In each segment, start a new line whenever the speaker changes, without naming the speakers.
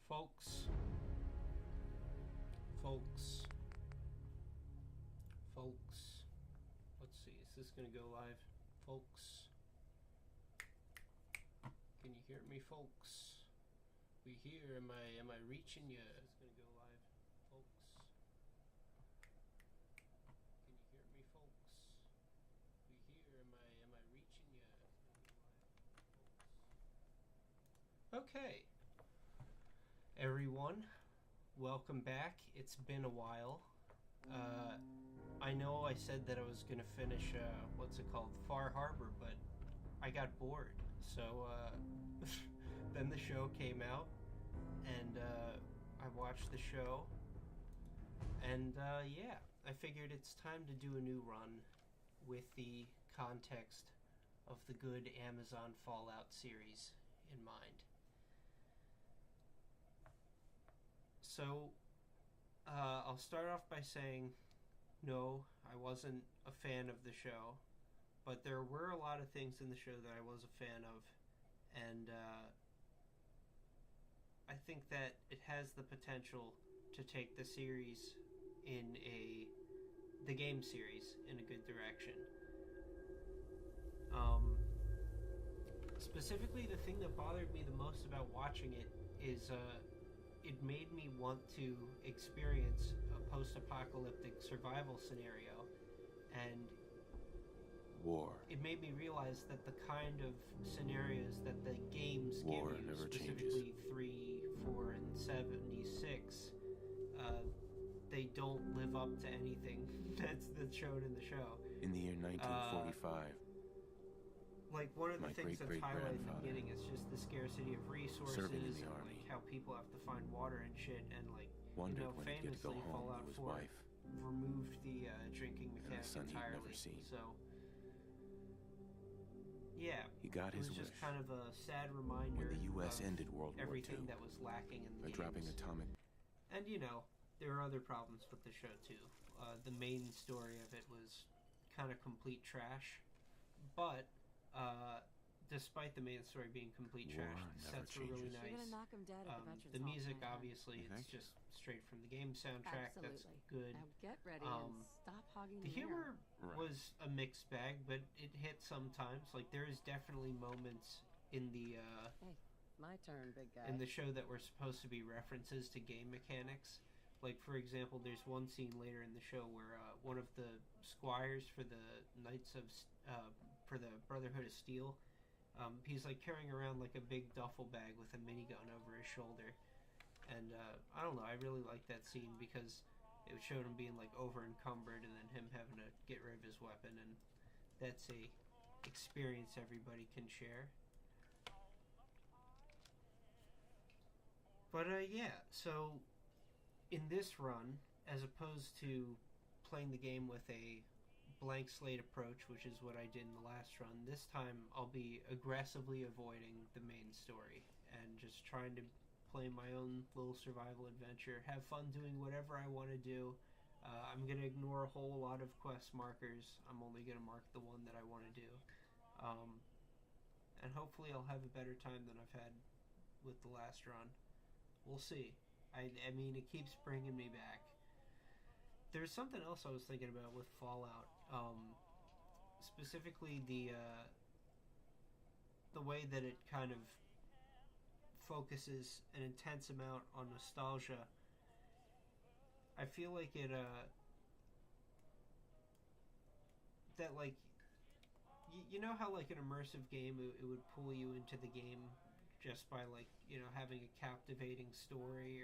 Folks, folks, folks. Let's see, is this gonna go live? Folks, can you hear me, folks? We here, am I reaching you? It's gonna go live. Folks, can you hear me, folks? We here, am I reaching you? It's gonna go live. Folks. Okay. Everyone, welcome back. It's been a while. I know I said that I was going to finish, Far Harbor, but I got bored. So, then the show came out, and I watched the show, and yeah, I figured it's time to do a new run with the context of the good Amazon Fallout series in mind. So, I'll start off by saying, no, I wasn't a fan of the show, but there were a lot of things in the show that I was a fan of, and I think that it has the potential to take the series the game series in a good direction. Specifically, the thing that bothered me the most about watching it is, it made me want to experience a post-apocalyptic survival scenario, and
War.
It made me realize that the kind of scenarios that the games
War
give you,
never
specifically
changes.
3, 4, and 76, they don't live up to anything that's shown in the show.
In the year 1945,
Like, one of the
My
things that's highlighted in the
great-great-grandfather
beginning is just the scarcity of resources,
serving in the
and
army.
like how people have to find water and shit, and like,
wondered when he'd get to go
famously
home
Fallout
to his
4
wife
removed the drinking
and the
mechanic
son he'd
entirely.
never seen.
So, yeah,
He got
it was
his
just
wish
kind of a sad reminder
when the U.S.
of
ended World War
everything
II
that was lacking in the
by
games.
dropping atomic.
And there are other problems with the show too. The main story of it was kind of complete trash, but despite the main story being complete
War
trash, the
never
sets were really
changes.
nice.
You're gonna knock him dead at the Veterans
The
Hall
music,
tonight, huh?
obviously, it's
Thank you.
just straight from the game soundtrack. That's
Absolutely.
good.
Now get ready
Um,
and stop hogging
The
the
humor
Right.
was a mixed bag, but it hit sometimes. Like, there is definitely moments in the
Hey, my turn, big guy.
in the show that were supposed to be references to game mechanics. Like, for example, there's one scene later in the show where one of the squires for the for the Brotherhood of Steel, he's like carrying around like a big duffel bag with a minigun over his shoulder, and I don't know, I really like that scene because it showed him being like over encumbered and then him having to get rid of his weapon, and that's a experience everybody can share. But yeah, so in this run, as opposed to playing the game with a blank slate approach, which is what I did in the last run, this time I'll be aggressively avoiding the main story and just trying to play my own little survival adventure, have fun doing whatever I want to do. I'm going to ignore a whole lot of quest markers. I'm only going to mark the one that I want to do. And hopefully I'll have a better time than I've had with the last run. We'll see. I mean, it keeps bringing me back. There's something else I was thinking about with Fallout. Specifically the way that it kind of focuses an intense amount on nostalgia. I feel like it that, like, you know how like an immersive game, it would pull you into the game just by, like, having a captivating story,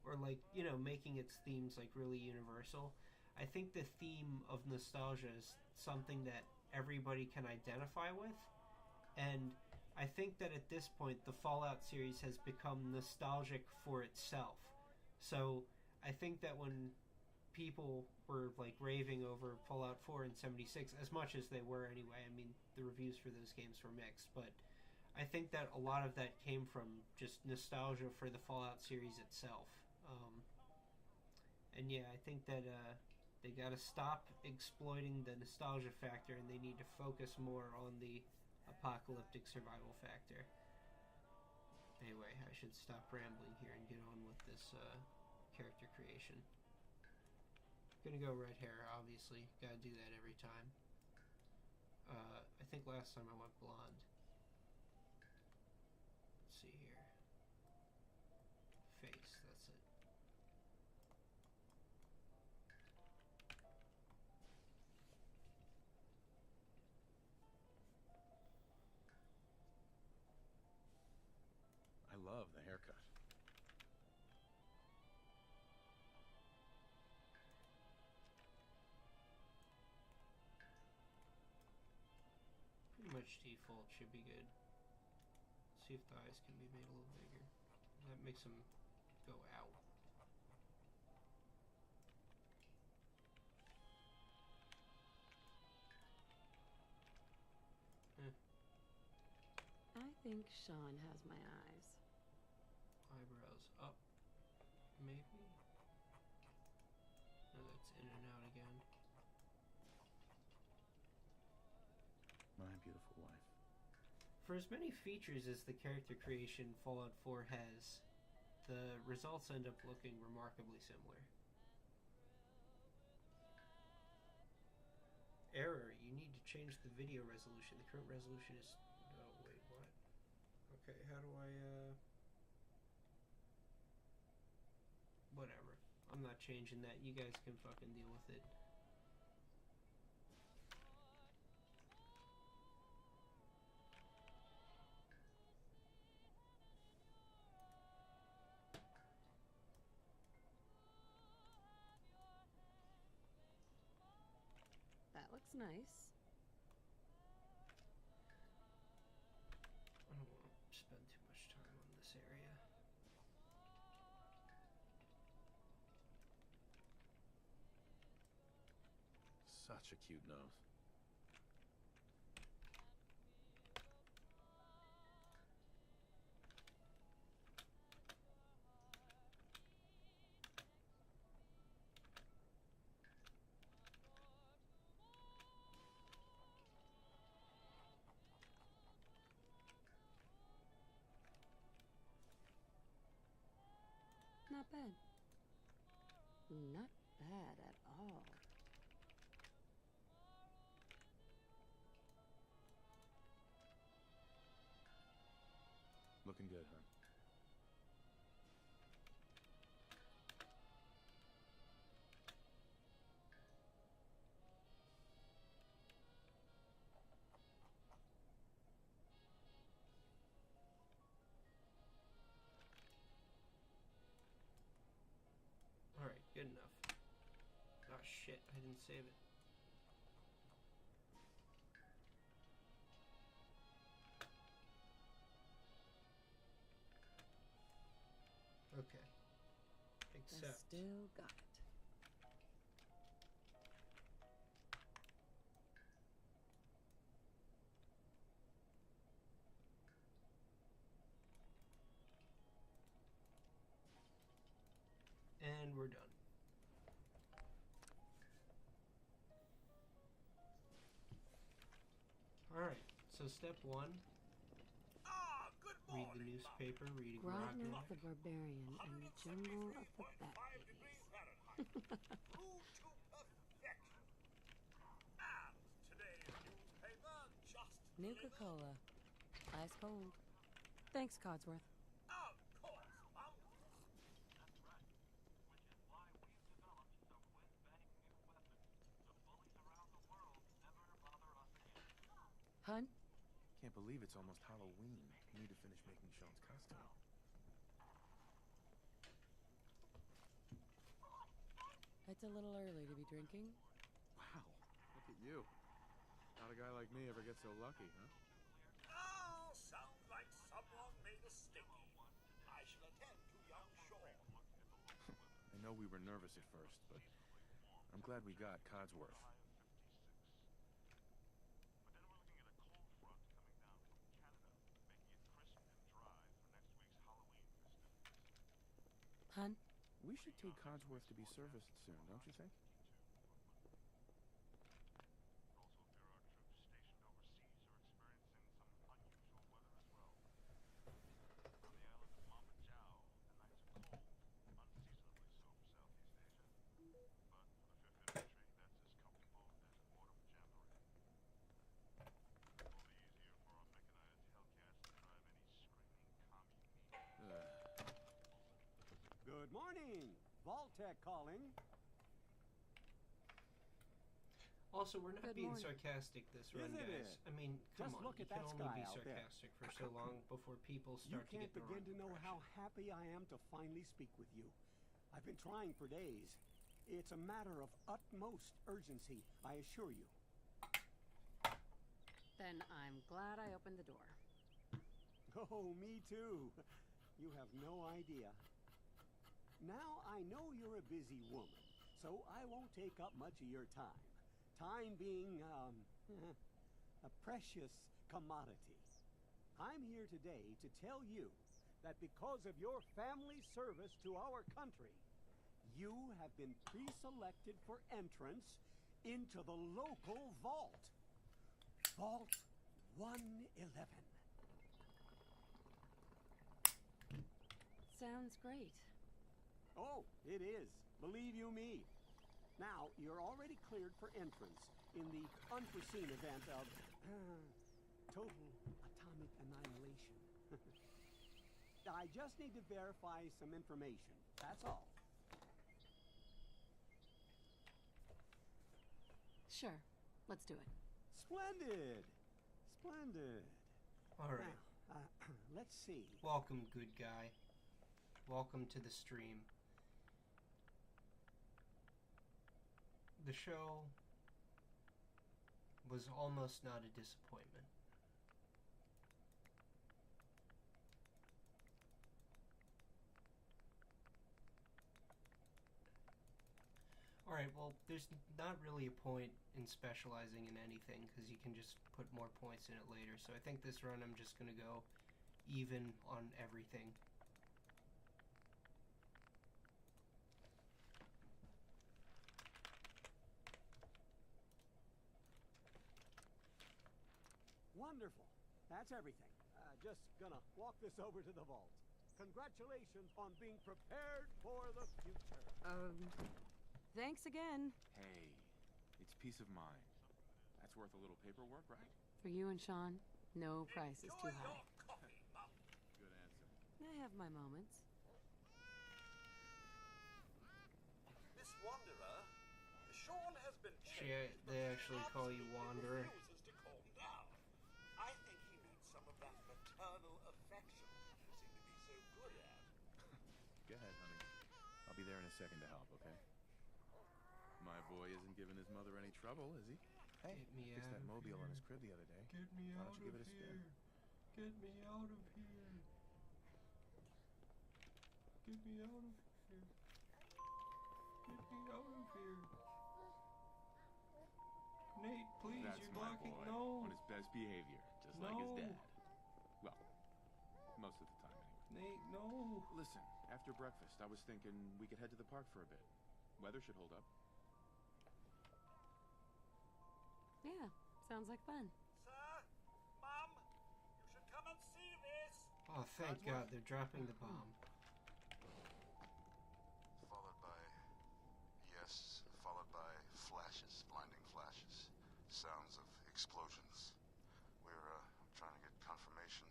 or like, making its themes like really universal. I think the theme of nostalgia is something that everybody can identify with, and I think that at this point the Fallout series has become nostalgic for itself. So I think that when people were like raving over Fallout 4 and 76, as much as they were anyway, I mean, the reviews for those games were mixed, but I think that a lot of that came from just nostalgia for the Fallout series itself. And yeah, I think that they gotta stop exploiting the nostalgia factor, and they need to focus more on the apocalyptic survival factor. Anyway, I should stop rambling here and get on with this character creation. Gonna go red hair, obviously. Gotta do that every time. I think last time I went blonde. Let's see here. Face, that's it.
I love the haircut.
Pretty much default should be good. See if the eyes can be made a little bigger. That makes them go out.
I think Sean has my eyes.
Eyebrows up, maybe? No, that's in and out again.
My beautiful wife.
For as many features as the character creation Fallout 4 has, the results end up looking remarkably similar. Error, you need to change the video resolution. The current resolution is... Oh, wait, what? Okay, how do I, Whatever. I'm not changing that. You guys can fucking deal with it.
That looks nice.
I don't want to spend too much time on this area.
Such a cute nose.
Not bad. Not bad at all.
Looking good, huh?
Alright, good enough. Oh shit, I didn't save it. Okay.
I
Accept.
still got it.
And we're done. Alright, so step one. Read the newspaper, reading
Grognak
Grognak.
the Barbarian in the Jungle of the Bat Babies. Nuka Cola. Ice cold. Thanks, Codsworth. Hun?
Can't believe it's almost Halloween. We need to finish making Sean's costume.
It's a little early to be drinking.
Wow, look at you. Not a guy like me ever gets so lucky, huh?
Oh, sounds like someone made a sticky. I shall attend to young Sean.
I know we were nervous at first, but I'm glad we got Codsworth.
Hun?
We should take Codsworth to be serviced soon, don't you think?
Good morning. Vault-Tec calling.
Also, we're not
Good
being
morning.
sarcastic this run,
Isn't
guys.
it?
I mean, come
Just
on.
look
You
at
can
that
only
sky
be
out there.
sarcastic for so long before people
You
start to
can't
get the
begin
wrong
to know how
impression.
happy I am to finally speak with you. I've been trying for days. It's a matter of utmost urgency, I assure you.
Then I'm glad I opened the door.
Oh, me too. You have no idea. Now I know you're a busy woman, so I won't take up much of your time. Time being, a precious commodity. I'm here today to tell you that because of your family service to our country, you have been pre-selected for entrance into the local vault. Vault 111.
Sounds great.
Oh, it is. Believe you me. Now, you're already cleared for entrance in the unforeseen event of total atomic annihilation. I just need to verify some information. That's all.
Sure. Let's do it.
Splendid. Splendid.
All right.
Now, let's see.
Welcome, good guy. Welcome to the stream. The show was almost not a disappointment. Alright, well, there's not really a point in specializing in anything because you can just put more points in it later. So I think this run I'm just going to go even on everything.
Wonderful. That's everything. Just gonna walk this over to the vault. Congratulations on being prepared for the future.
Thanks again.
Hey, it's peace of mind. That's worth a little paperwork, right?
For you and Sean, no price is too
Enjoy
high.
your coffee, Mum.
Good answer.
I have my moments.
Miss Wanderer, Sean has been changed, but
They
he
actually call you
absolutely
Wanderer.
refuses to calm down. I think he needs some of that maternal affection you seem to be so good at.
Go ahead, honey. I'll be there in a second to help, okay? My boy isn't giving his mother any trouble, is he? Hey,
Get me
fixed
out
that
of
mobile on
here.
his crib the other day.
Get me
Why
out
don't you give
of
it a spin?
here. Get me out of here. Get me out of here. Get me out of here. Nate, please,
That's
you're
my
blocking.
boy.
No.
On his best behavior, just like his
No.
dad. Well, most of the time anyway.
Nate, no.
Listen, after breakfast, I was thinking we could head to the park for a bit. Weather should hold up.
Yeah, sounds like fun.
Sir, Mum, you should come and see this.
Oh, thank God, they're dropping the bomb.
Followed by, yes, followed by flashes, blinding flashes, sounds of explosions. We're trying to get confirmation.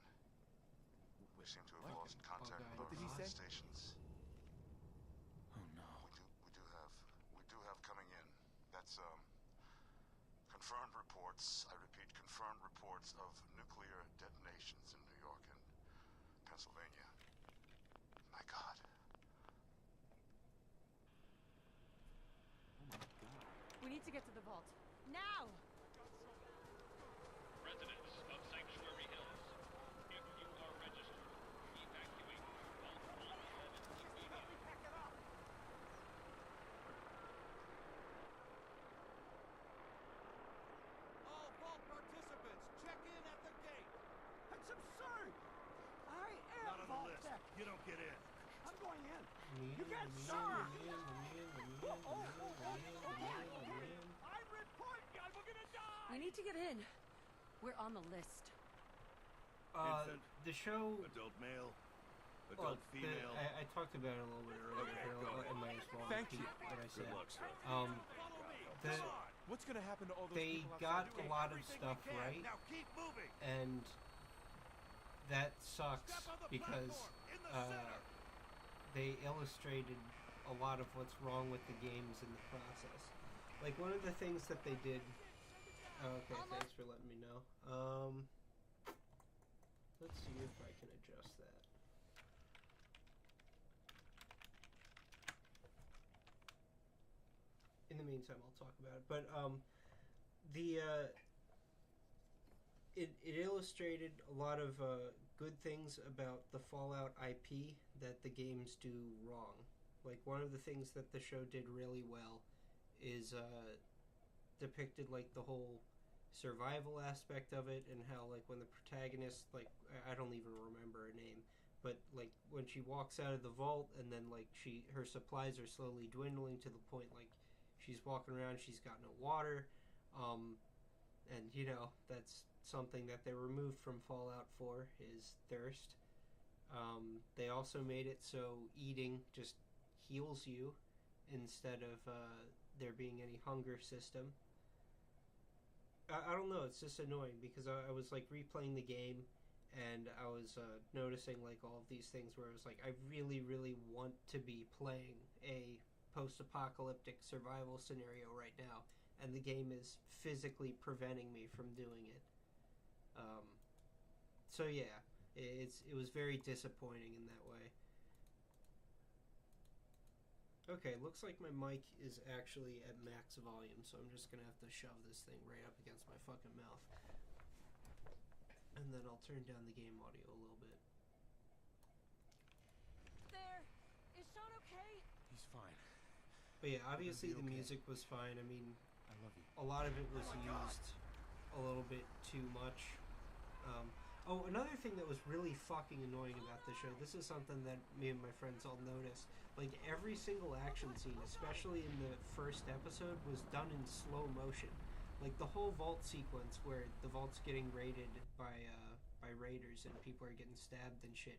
We seem to have
What?
lost contact with
What did he
our
say?
stations.
Oh no.
We do have coming in. That's confirmed reports. I repeat, confirmed reports of nuclear detonations in New York and Pennsylvania. My God.
Oh my God.
We need to get to the vault. Now!
Residents of Sanctuary Hills, if you are registered, evacuate Vault 111 immediately.
All vault participants, check in at the gate. That's absurd. I am
Not on the list.
Vault-Tec.
You don't get in.
I'm going in.
You
can't stop. I report, guys, we're gonna die.
We need to get in. We're on the list.
Infant.
The show.
Adult male,
Well,
adult female.
I talked about it a little bit earlier.
Okay,
but
go
I might as well
Thank
repeat
you.
what I said.
Good luck, sir.
Follow me.
the-
Come on.
What's gonna happen to all those
They
people
got
outside
a
doing
lot of
Everything
stuff
we can.
right,
Now keep moving.
and that sucks
Step on the
because
platform in the center.
they illustrated a lot of what's wrong with the games in the process. Like, one of the things that they did... Oh, okay, thanks for letting me know. Let's see if I can adjust that. In the meantime, I'll talk about it. But, it illustrated a lot of good things about the Fallout IP that the games do wrong. Like, one of the things that the show did really well is depicted, like, the whole survival aspect of it, and how, like, when the protagonist, like, I don't even remember her name, but, like, when she walks out of the vault and then, like, her supplies are slowly dwindling to the point, like, she's walking around, she's got no water, and, you know, that's something that they removed from Fallout 4 is thirst. They also made it so eating just heals you instead of there being any hunger system. I don't know, it's just annoying because I was like replaying the game and I was noticing like all of these things where I was like, I really, really want to be playing a post-apocalyptic survival scenario right now, and the game is physically preventing me from doing it. So yeah, it was very disappointing in that way. Okay, looks like my mic is actually at max volume, so I'm just gonna have to shove this thing right up against my fucking mouth. And then I'll turn down the game audio a little bit.
There! Is Sean okay?
He's fine.
But yeah, obviously the
okay.
music was fine. I mean,
I love you.
a lot of it was used a little bit too much. Oh, another thing that was really fucking annoying about the show, this is something that me and my friends all noticed, like every single action scene, especially in the first episode, was done in slow motion. Like the whole vault sequence where the vault's getting raided by raiders and people are getting stabbed and shit,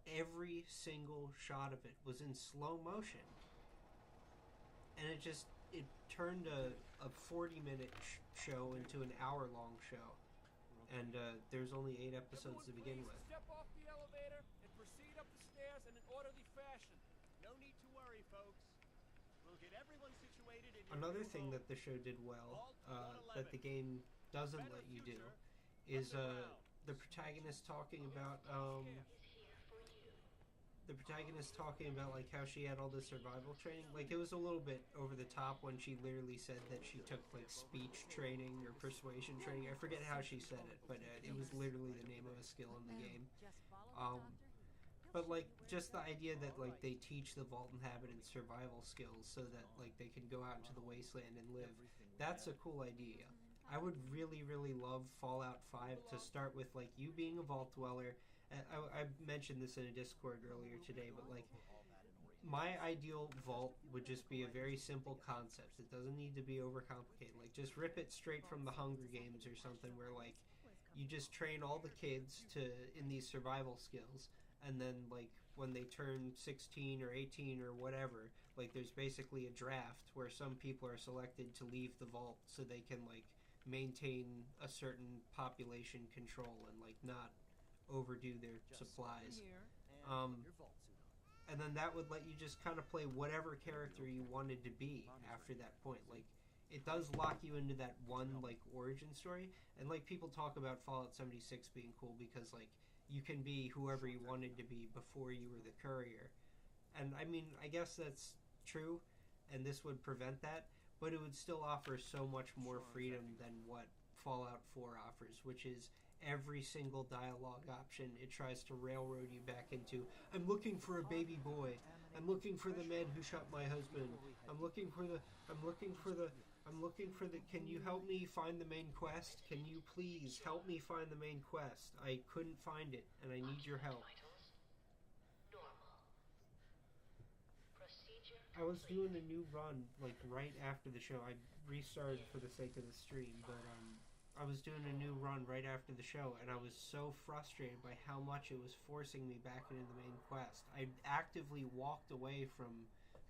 every single shot of it was in slow motion. And it turned a 40-minute show into an hour-long show. And there's only 8 episodes to begin with.
Step off the elevator and proceed up the stairs in an orderly fashion.
No need to worry, folks. We'll get everyone situated in your
Another
new
thing
home.
that the show did well,
Vault 111.
that the game doesn't let you do, is the protagonist talking about like how she had all this survival training. Like it was a little bit over the top when she literally said that she took like speech training or persuasion training. I forget how she said it, but it was literally the name of a skill in the game. But like just the idea that like they teach the vault inhabitants survival skills so that like they can go out into the wasteland and live. That's a cool idea. I would really, really love Fallout 5 to start with like you being a vault dweller. I mentioned this in a Discord earlier today, but like my ideal vault would just be a very simple concept. It doesn't need to be overcomplicated. Like just rip it straight from the Hunger Games or something where like you just train all the kids in these survival skills, and then like when they turn 16 or 18 or whatever, like there's basically a draft where some people are selected to leave the vault so they can like maintain a certain population control and like not overdo their supplies. And then that would let you just kind of play whatever character you wanted to be after that point. Like it does lock you into that one like origin story, and like people talk about Fallout 76 being cool because like you can be whoever you wanted to be before you were the courier. And I mean, I guess that's true, and this would prevent that, but it would still offer so much more freedom than what Fallout 4 offers, which is every single dialogue option it tries to railroad you back into. I'm looking for a baby boy. I'm looking for the man who shot my husband. I'm looking for the can you help me find the main quest? Can you please help me find the main quest? I couldn't find it and I need your help. I was doing a new run like right after the show. I restarted for the sake of the stream, but I was doing a new run right after the show, and I was so frustrated by how much it was forcing me back into the main quest. I actively walked away from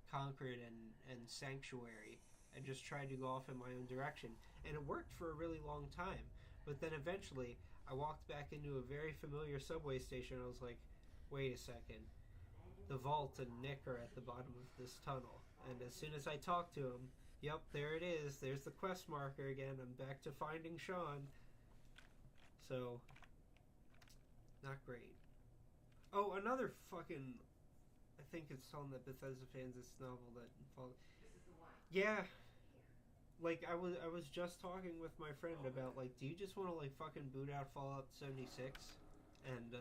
Concord and Sanctuary and just tried to go off in my own direction, and it worked for a really long time. But then eventually, I walked back into a very familiar subway station, and I was like, wait a second. the vault and Nick are at the bottom of this tunnel. And as soon as I talk to him, yep, there it is. There's the quest marker again. I'm back to finding Sean. So, not great. Oh, another fucking... I think it's telling the Bethesda fans this novel that... Yeah. Like, I was just talking with my friend about, like, do you just want to, like, fucking boot out Fallout 76? And,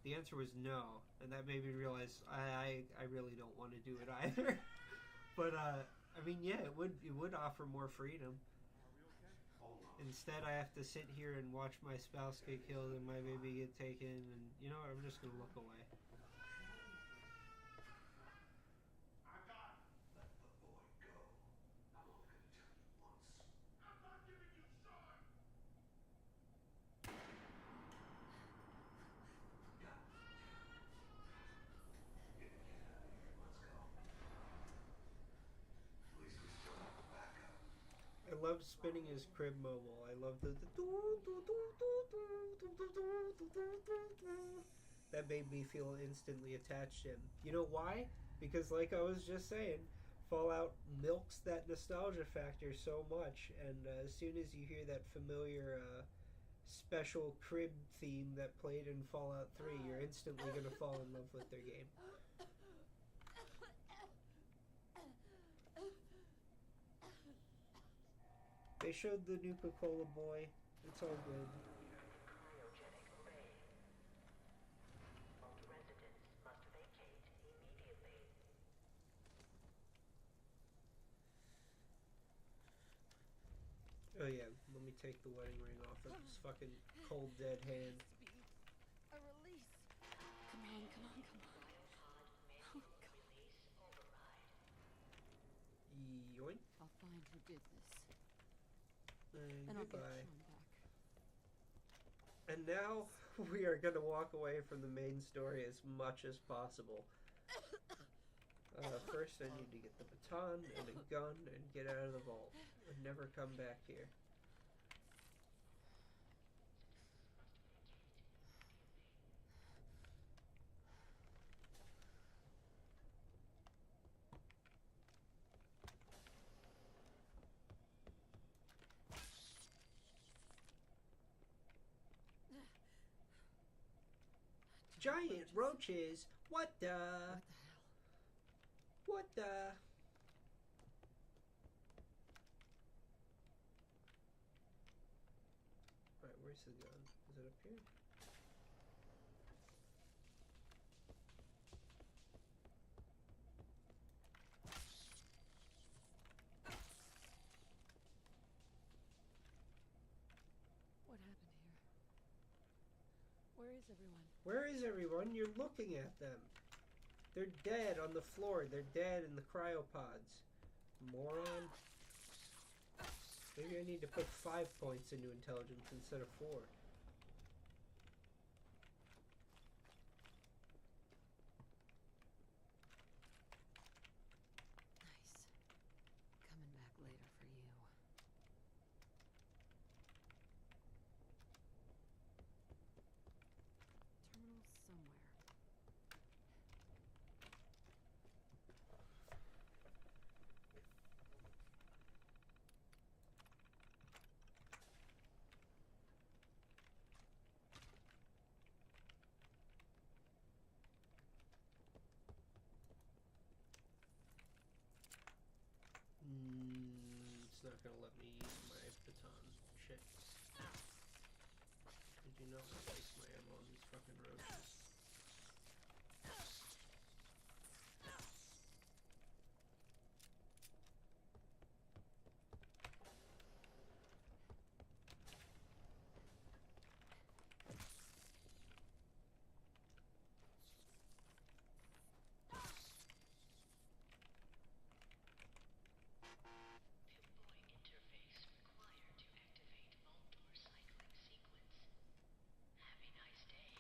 the answer was no. And that made me realize I really don't want to do it either. But, I mean, yeah, it would offer more freedom. Instead, I have to sit here and watch my spouse get killed and my baby get taken, and, you know what, I'm just gonna look away. I love spinning his crib mobile. I love the that made me feel instantly attached to him. You know why? Because like I was just saying, Fallout milks that nostalgia factor so much, and as soon as you hear that familiar special crib theme that played in Fallout 3, you're instantly gonna fall in love with their game. They showed the Nuka-Cola boy. It's all good. Oh yeah, let me take the wedding ring off of his fucking cold dead hand.
A release. Come on, come on, come on. Oh, God.
Yoink.
I'll find who did this.
And
And I'll get
goodbye.
Sean back.
And now we are going to walk away from the main story as much as possible. First, I need to get the baton and a gun and get out of the vault and never come back here. Giant roaches! What the?
What the hell?
What the? Alright, where's the gun? Is it up here?
What happened here? Where is everyone?
Where is everyone? You're looking at them. They're dead on the floor. They're dead in the cryopods. Moron. Maybe I need to put 5 points into intelligence instead of 4.
Nice. Coming back later for you. Terminal somewhere.
It's not gonna let me use my baton. Shit. Did you not waste my ammo on these fucking roaches?
Interface required to activate vault door cycling sequence. Have a nice day.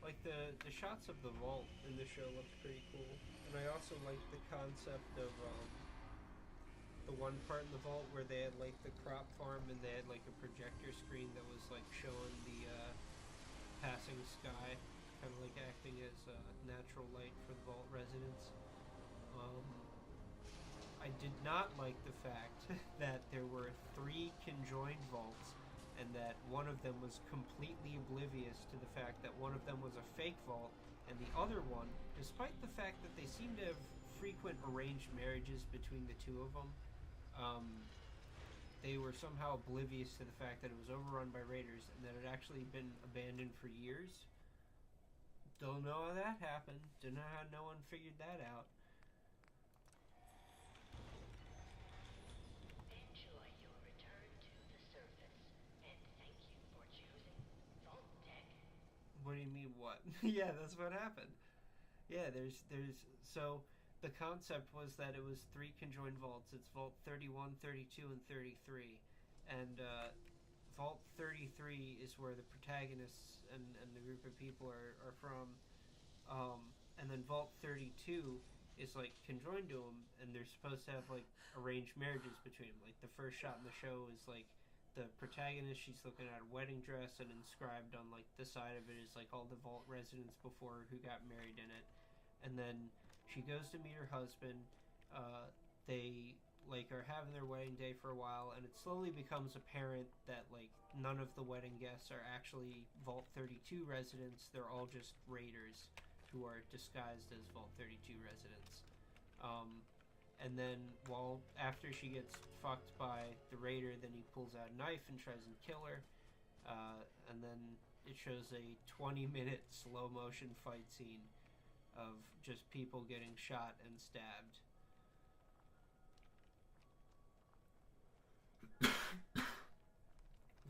like the shots of the vault in the show looks pretty cool, and I also like the concept of the one part in the vault where they had like the crop farm and they had like a projector screen that was like showing the passing sky, kind of like acting as natural light for the vault residents. I did not like the fact that there were 3 conjoined vaults and that one of them was completely oblivious to the fact that one of them was a fake vault, and the other one, despite the fact that they seemed to have frequent arranged marriages between the two of them, they were somehow oblivious to the fact that it was overrun by raiders and that it had actually been abandoned for years. Don't know how that happened. Don't know how no one figured that out.
Enjoy your return to the surface, and thank you for choosing Vault Tech.
What do you mean, what? Yeah, that's what happened. Yeah, there's so the concept was that it was 3 conjoined vaults. It's Vault 31, 32, and 33. And Vault 33 is where the protagonists and the group of people are from. And then Vault 32 is like conjoined to them, and they're supposed to have like arranged marriages between them. Like the first shot in the show is like the protagonist, she's looking at a wedding dress, and inscribed on like the side of it is like all the vault residents before her who got married in it. And then she goes to meet her husband. They like are having their wedding day for a while, and it slowly becomes apparent that like none of the wedding guests are actually Vault 32 residents. They're all just raiders who are disguised as Vault 32 residents. And then after she gets fucked by the raider, then he pulls out a knife and tries to kill her. And then it shows a 20-minute slow motion fight scene of just people getting shot and stabbed.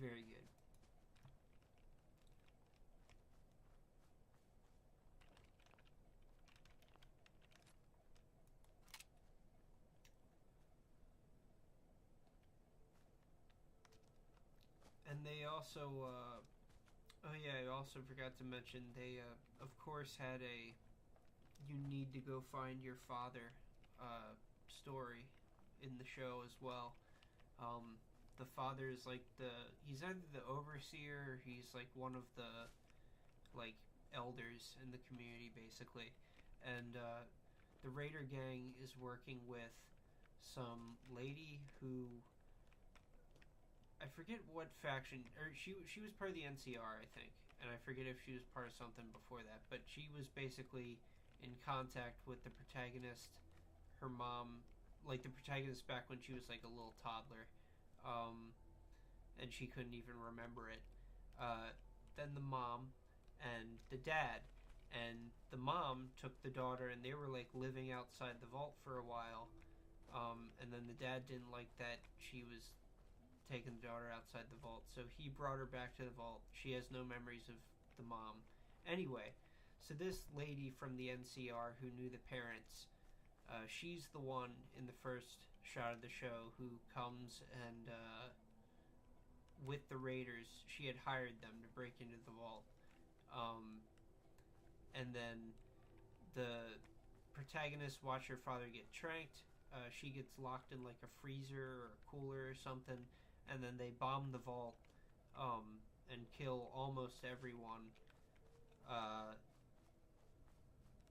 Very good. And they also, oh yeah, I also forgot to mention, they, of course, had a "you need to go find your father" story in the show as well. The father is like he's either the overseer or he's like one of the like elders in the community basically, and the raider gang is working with some lady who I forget what faction, or she was part of the NCR, I think, and I forget if she was part of something before that, but she was basically in contact with the protagonist, her mom, like the protagonist back when she was like a little toddler, and she couldn't even remember it. Then the mom and the dad, and the mom took the daughter, and they were like living outside the vault for a while, and then the dad didn't like that she was taking the daughter outside the vault, so he brought her back to the vault. She has no memories of the mom. Anyway, so this lady from the NCR who knew the parents, she's the one in the first shot of the show who comes and with the raiders, she had hired them to break into the vault. And then the protagonist watched her father get tranked. She gets locked in like a freezer or a cooler or something, and then they bomb the vault and kill almost everyone.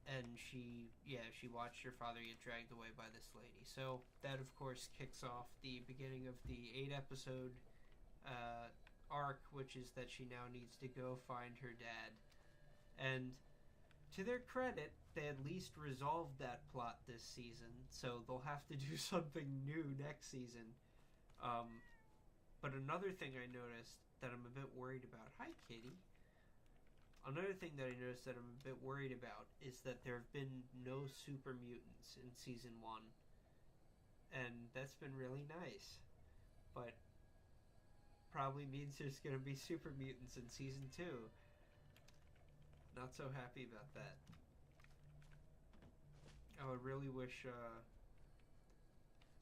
And she watched her father get dragged away by this lady. So that, of course, kicks off the beginning of the 8-episode arc, which is that she now needs to go find her dad. And to their credit, they at least resolved that plot this season, so they'll have to do something new next season. But another thing I noticed that I'm a bit worried about... Hi, kitty. Another thing that I noticed that I'm a bit worried about is that there have been no super mutants in Season 1. And that's been really nice. But probably means there's going to be super mutants in Season 2. Not so happy about that. I would really wish...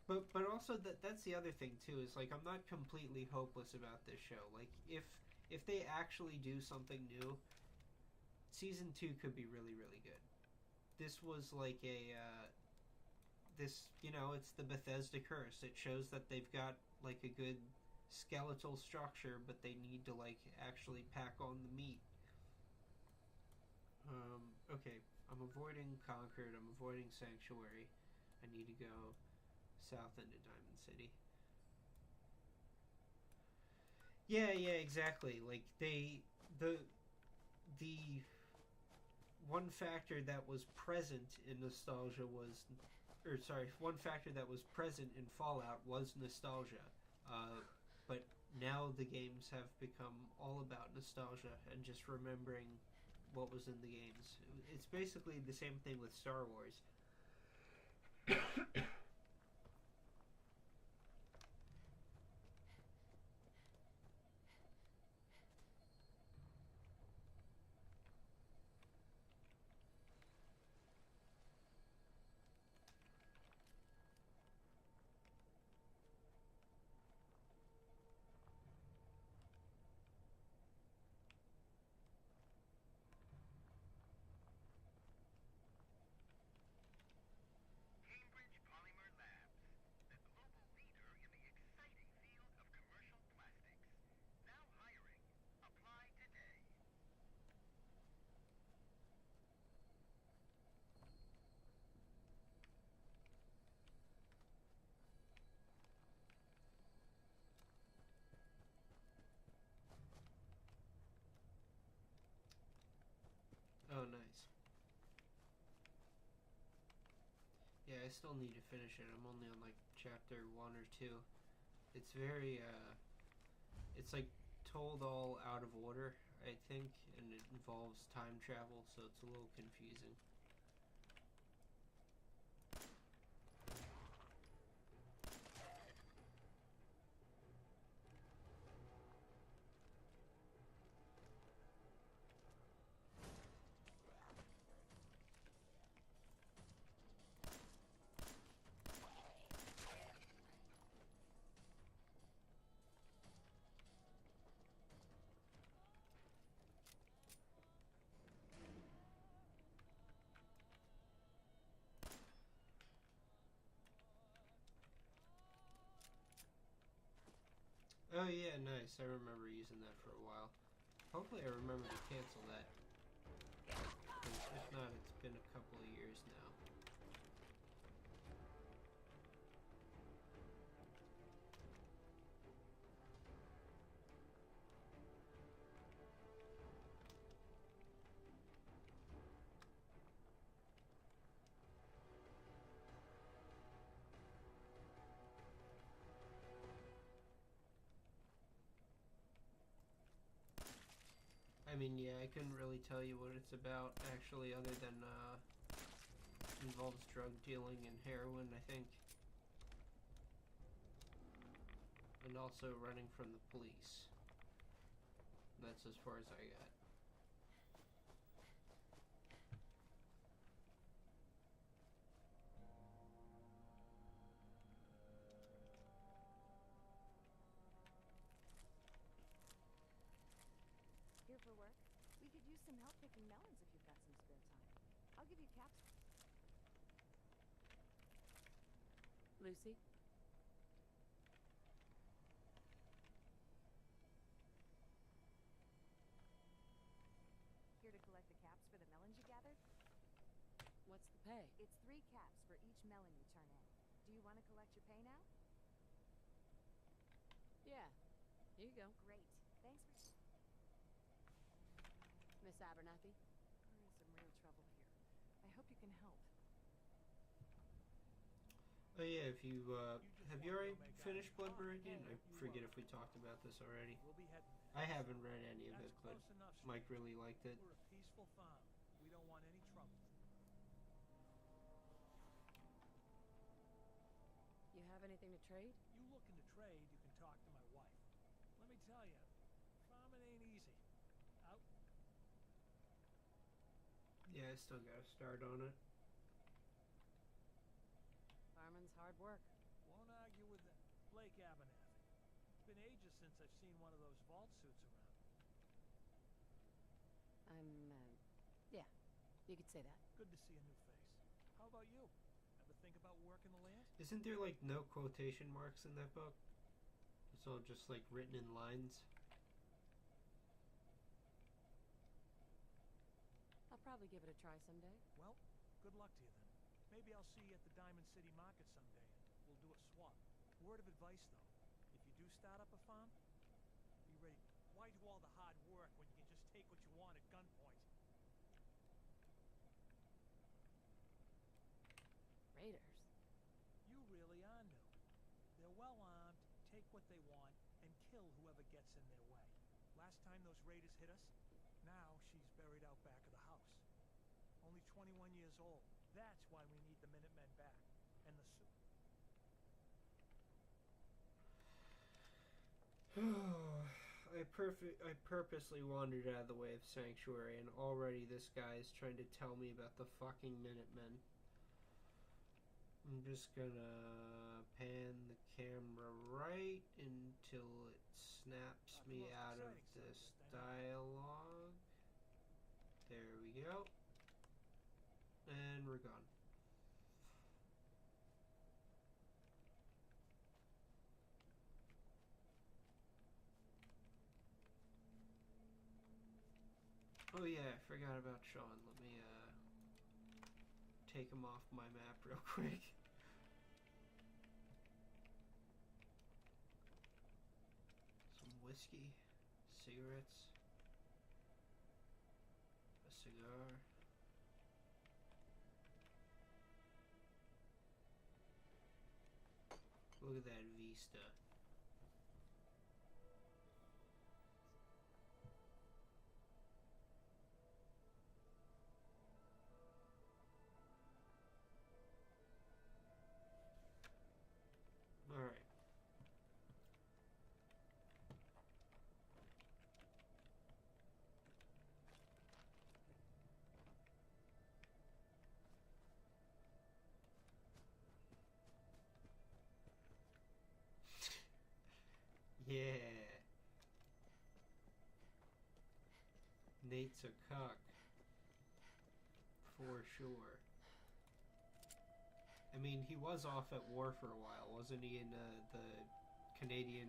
But also that's the other thing too, is like I'm not completely hopeless about this show. Like if they actually do something new, season 2 could be really, really good. This was like a this, you know, it's the Bethesda curse. It shows that they've got like a good skeletal structure, but they need to like actually pack on the meat. Okay, I'm avoiding Concord, I'm avoiding Sanctuary. I need to go south into Diamond City. Yeah, exactly. Like the one factor that was present in nostalgia was, or sorry, one factor that was present in Fallout was nostalgia. But now the games have become all about nostalgia and just remembering what was in the games. It's basically the same thing with Star Wars.
Cambridge Polymer Labs, the global leader in the exciting field of commercial plastics. Now hiring. Apply today.
Oh, nice. Yeah, I still need to finish it. I'm only on like chapter 1 or 2. It's very, it's like told all out of order, I think, and it involves time travel, so it's a little confusing. Oh yeah, nice. I remember using that for a while. Hopefully I remember to cancel that. 'Cause if not, it's been a couple of years now. I mean, yeah, I couldn't really tell you what it's about, actually, other than, involves drug dealing and heroin, I think. And also running from the police. That's as far as I got.
Here for work? We could use some help picking melons if you've got some spare time. I'll give you caps. Lucy? Here to collect the caps for the melons you gathered? What's the pay? It's 3 caps for each melon you turn in. Do you want to collect your pay now? Yeah. Here you go. Great. Thanks for... Miss Abernathy? We're in some real trouble here. I hope you can help.
Oh yeah, if you, have you already finished Blood Meridian? I forget if we talked about this already.
We'll be heading there.
I haven't read any of it,
That's
but
close enough,
Mike
Steve.
really liked it.
We're a peaceful farm. We don't want any trouble.
You have anything to trade?
You looking to trade, you can talk to my wife. Let me tell you, farming ain't easy. Out.
Yeah, I still gotta start on it.
Farming's hard work.
Won't argue with that. Blake Abernathy. It's been ages since I've seen one of those vault suits around.
I'm,
Yeah, you could say that.
Good to see a new face. How about you? Ever think about working the land?
Isn't there like no quotation marks in that book? It's all just like written in lines.
I'll probably give it a try someday.
Well, good luck to you then. Maybe I'll see you at the Diamond City Market someday and we'll do a swap. Word of advice though, if you do start up a farm, be ready. Why do all the hard work when you can just take what you want at gunpoint?
Raiders.
You really are new. They're well armed, take what they want, and kill whoever gets in their way. Last time those raiders hit us, now she's buried out back of the house. Only 21 years old. That's why we need the Minutemen back. And the
I purposely wandered out of the way of Sanctuary, and already this guy is trying to tell me about the fucking Minutemen. I'm just gonna pan the camera right until it snaps me out of this dialogue. There we go. And we're gone. Oh yeah, I forgot about Sean. Let me take him off my map real quick. Some whiskey, cigarettes, a cigar. Look at that vista. All right. Yeah. Nate's a cock. For sure. I mean, he was off at war for a while, wasn't he, in the Canadian,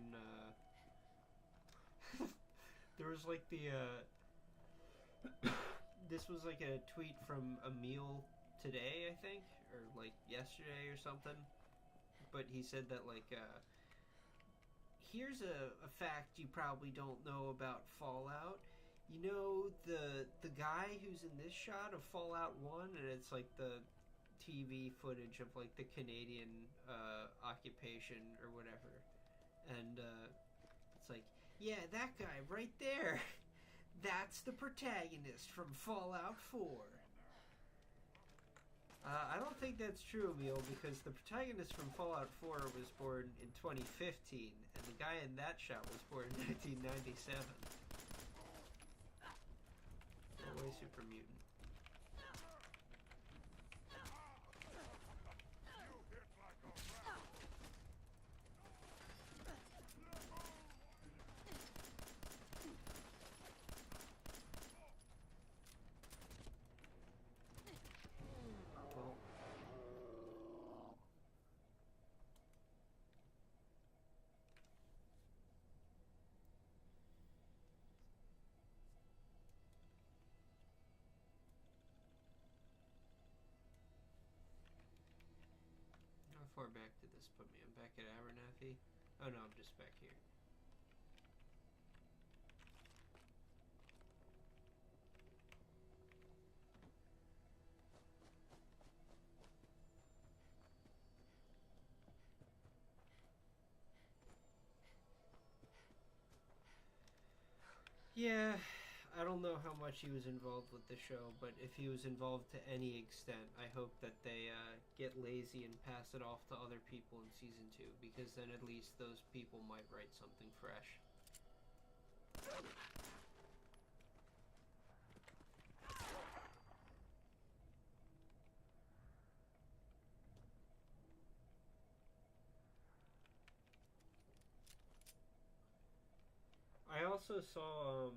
there was like the, this was like a tweet from Emil today, I think, or like yesterday or something, but he said that like, here's a fact you probably don't know about Fallout. You know the guy who's in this shot of Fallout 1, and it's like the TV footage of like the Canadian occupation or whatever, and it's like, yeah, that guy right there, that's the protagonist from Fallout 4. I don't think that's true, Emil, because the protagonist from Fallout 4 was born in 2015, and the guy in that shot was born in 1997. Go away, super mutant. How far back did this put me? I'm back at Abernathy? Oh no, I'm just back here. Yeah, I don't know how much he was involved with the show, but if he was involved to any extent, I hope that they get lazy and pass it off to other people in Season 2, because then at least those people might write something fresh. I also saw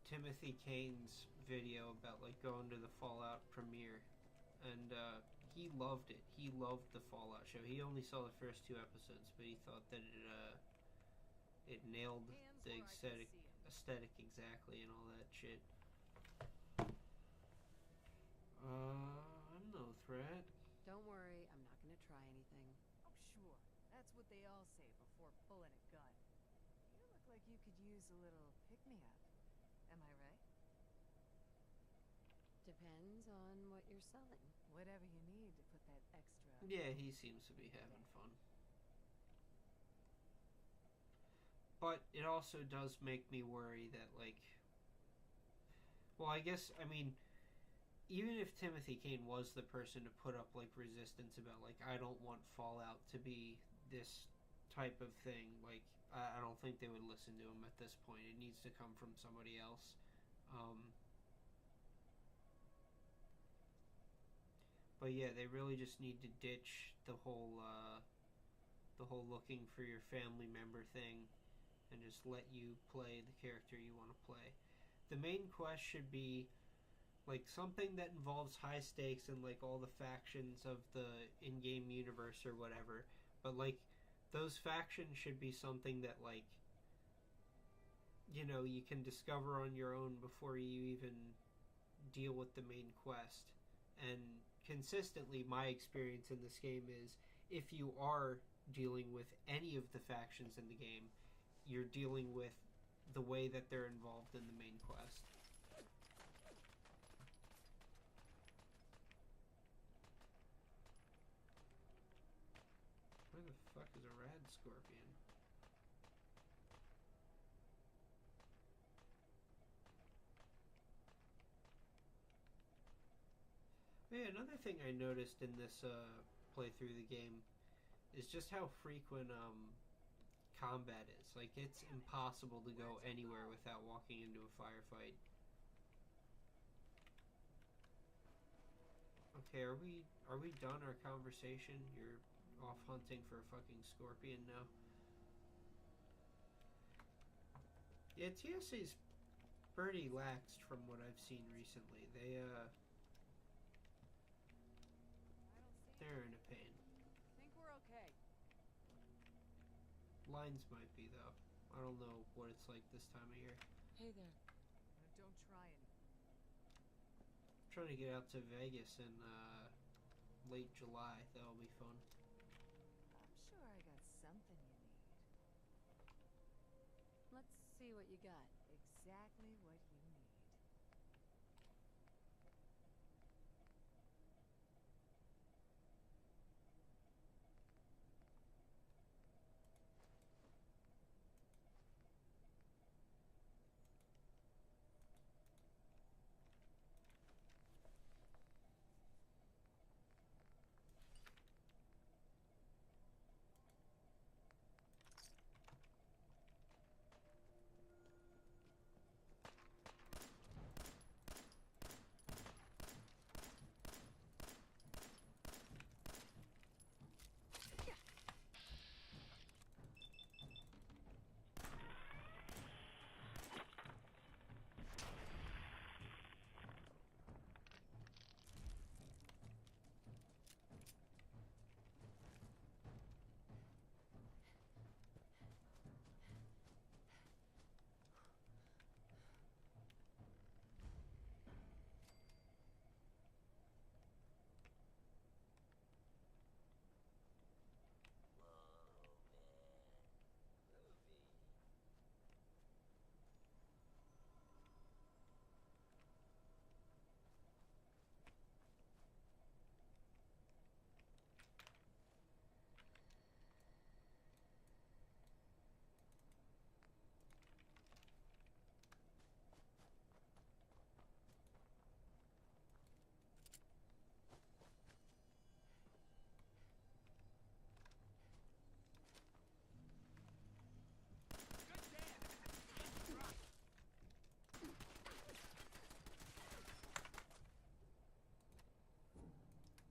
Timothy Kane's video about like going to the Fallout premiere, and he loved it. He loved the Fallout show. He only saw the first 2 episodes, but he thought that it nailed the aesthetic exactly and all that shit. I'm no threat.
Don't worry, I'm not gonna try anything.
Oh, sure. That's what they all say before pulling a gun. You look like you could use a little pick-me-up. Am I right?
Depends on what you're selling.
Whatever you need to put that extra...
Yeah, he seems to be having fun. But it also does make me worry that, like... Well, I guess, I mean, even if Timothy Kane was the person to put up, like, resistance about, like, I don't want Fallout to be this type of thing, like, I don't think they would listen to him at this point. It needs to come from somebody else. But yeah, they really just need to ditch the whole looking for your family member thing and just let you play the character you want to play. The main quest should be like something that involves high stakes and like all the factions of the in-game universe or whatever. But like those factions should be something that like, you know, you can discover on your own before you even deal with the main quest. And consistently, my experience in this game is if you are dealing with any of the factions in the game, you're dealing with the way that they're involved in the main quest. Where the fuck is a rad scorpion? Yeah, another thing I noticed in this playthrough of the game is just how frequent combat is. Like, it's impossible to go anywhere without walking into a firefight. Okay, are we done our conversation? You're off hunting for a fucking scorpion now. Yeah, TSA's pretty laxed from what I've seen recently. They're in a pain.
Think we're okay.
Lines might be, though. I don't know what it's like this time of year.
Hey there.
Don't try anything.
I'm trying to get out to Vegas in late July. That'll be fun.
I'm sure I got something you need.
Let's see what you got.
Exactly what you need.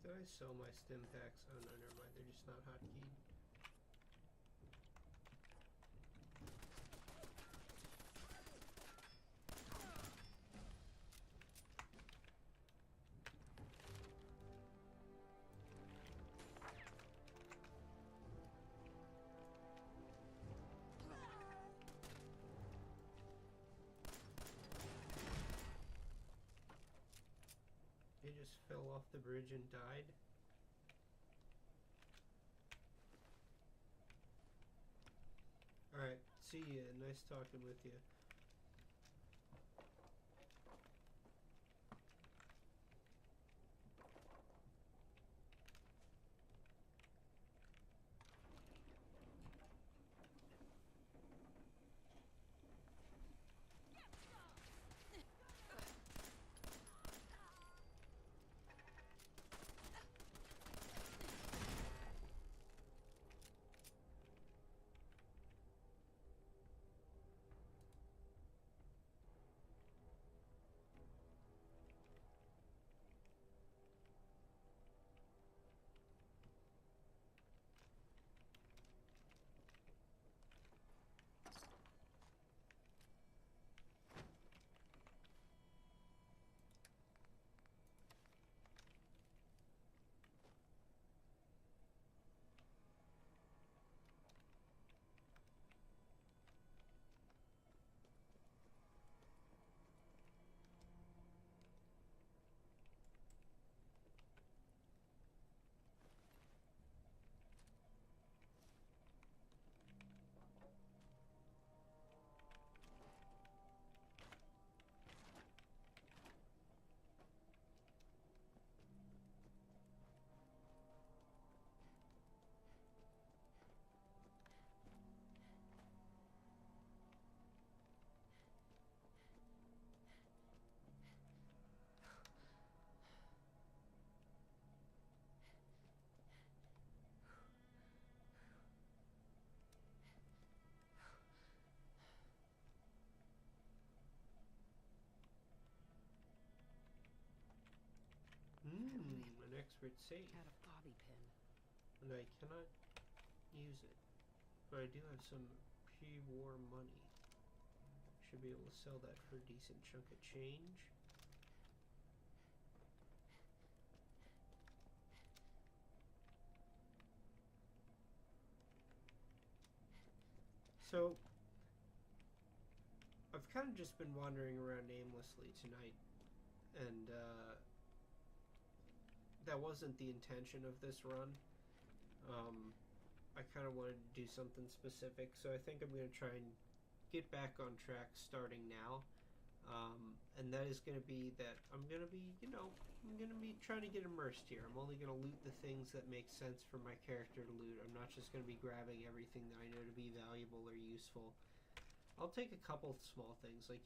Did I sell my stim packs? Oh no, never mind. They're just not hotkeyed. off the bridge and died. Alright, see ya. Nice talking with you. An expert safe.
Got a bobby pin.
And I cannot use it. But I do have some pre-war money. Should be able to sell that for a decent chunk of change. So, I've kind of just been wandering around aimlessly tonight, and that wasn't the intention of this run. I kind of wanted to do something specific, so I think I'm going to try and get back on track starting now. And that is going to be that I'm going to be, I'm going to be trying to get immersed here. I'm only going to loot the things that make sense for my character to loot. I'm not just going to be grabbing everything that I know to be valuable or useful. I'll take a couple of small things, like,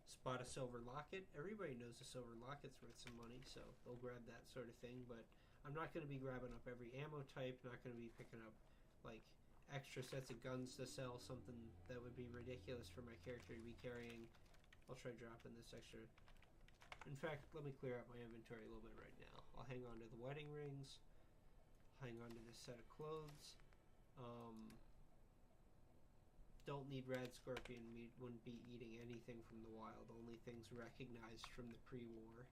spot a silver locket. Everybody knows a silver locket's worth some money, so they'll grab that sort of thing, but I'm not going to be grabbing up every ammo type, not going to be picking up, like, extra sets of guns to sell, something that would be ridiculous for my character to be carrying. I'll try dropping this extra. In fact, let me clear out my inventory a little bit right now. I'll hang on to the wedding rings, hang on to this set of clothes. Don't need Rad Scorpion meat, wouldn't be eating anything from the wild, only things recognized from the pre-war.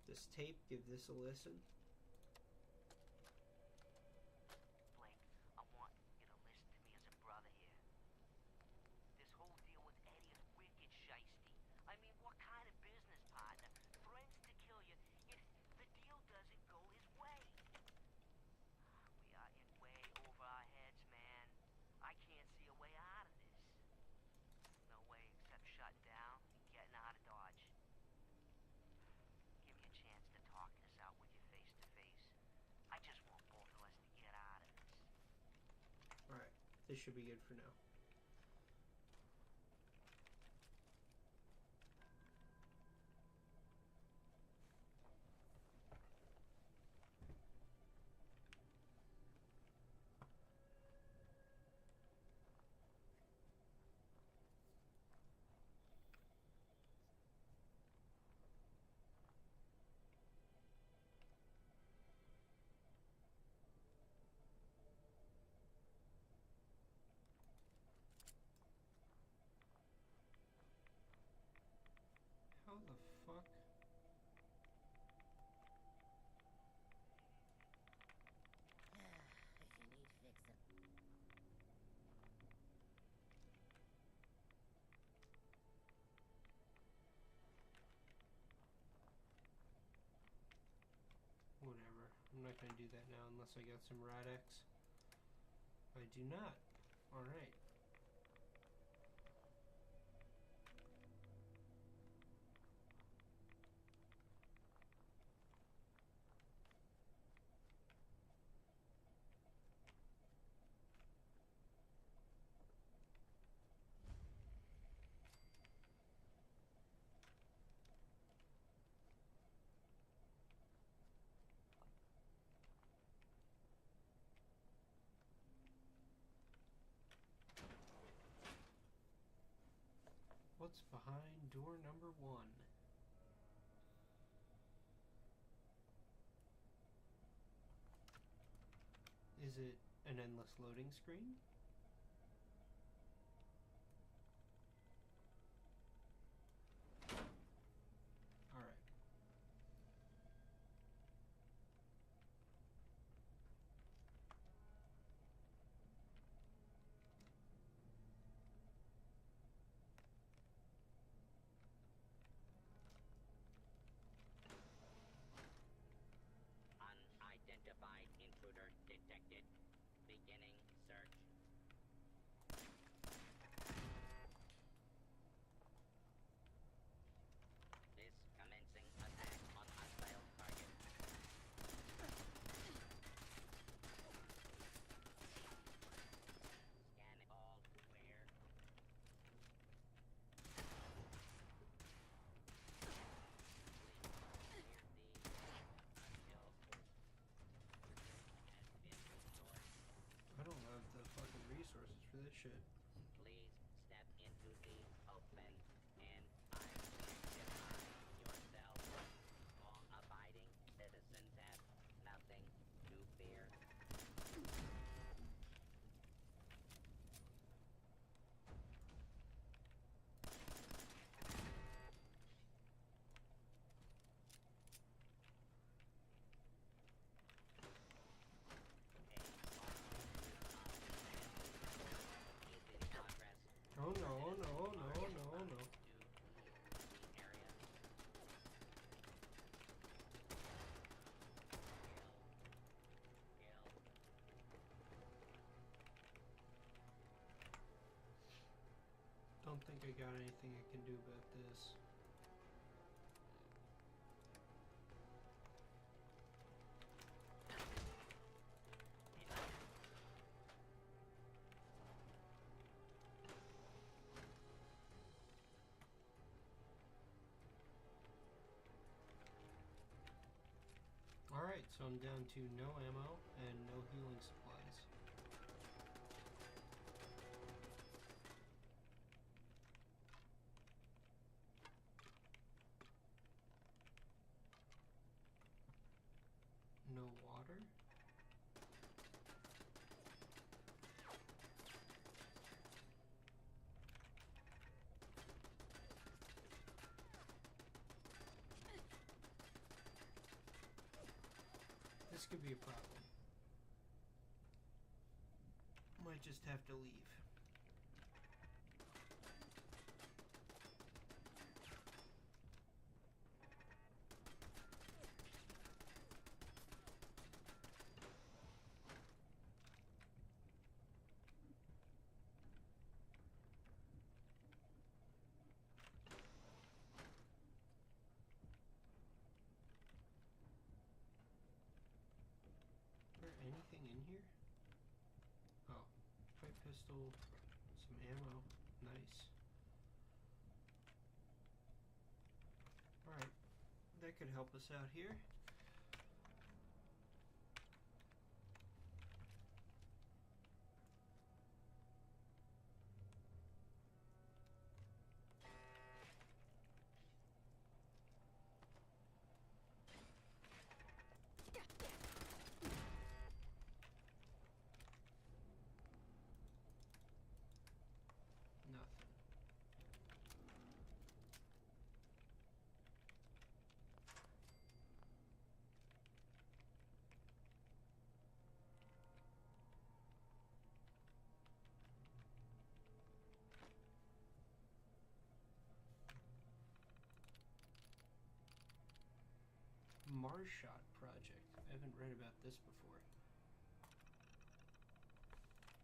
This tape, give this a listen.
Blake, I want you to listen to me as a brother here. This whole deal with Eddie is wicked shiesty. I mean, what kind of business partner threatens to kill you if the deal doesn't go his way? We are in way over our heads, man. I can't see a way out of this. No way except shutting down and getting out of Dodge. Give me a chance to talk this out with you face to face. I just want both of us to get out of this.
Alright, this should be good for now. not going to do that now unless I got some Rad-X. I do not. Alright. What's behind door number 1? Is it an endless loading screen? Alright.
Unidentified intruder detected. Beginning search. This commencing attack on hostile target. Scan all clear.
I don't have the fucking resources for this shit.
Please step into the open and identify yourself. Law-abiding citizens have nothing to fear.
Oh no, oh no, oh no, oh no, oh no. Don't think I got anything I can do about this. Alright, so I'm down to no ammo and no healing supplies. No water? This could be a problem. Might just have to leave. Is there anything in here? Oh, pipe pistol, some ammo. Nice. Alright, that could help us out here. Nothing. Marshot project. I haven't read about this before.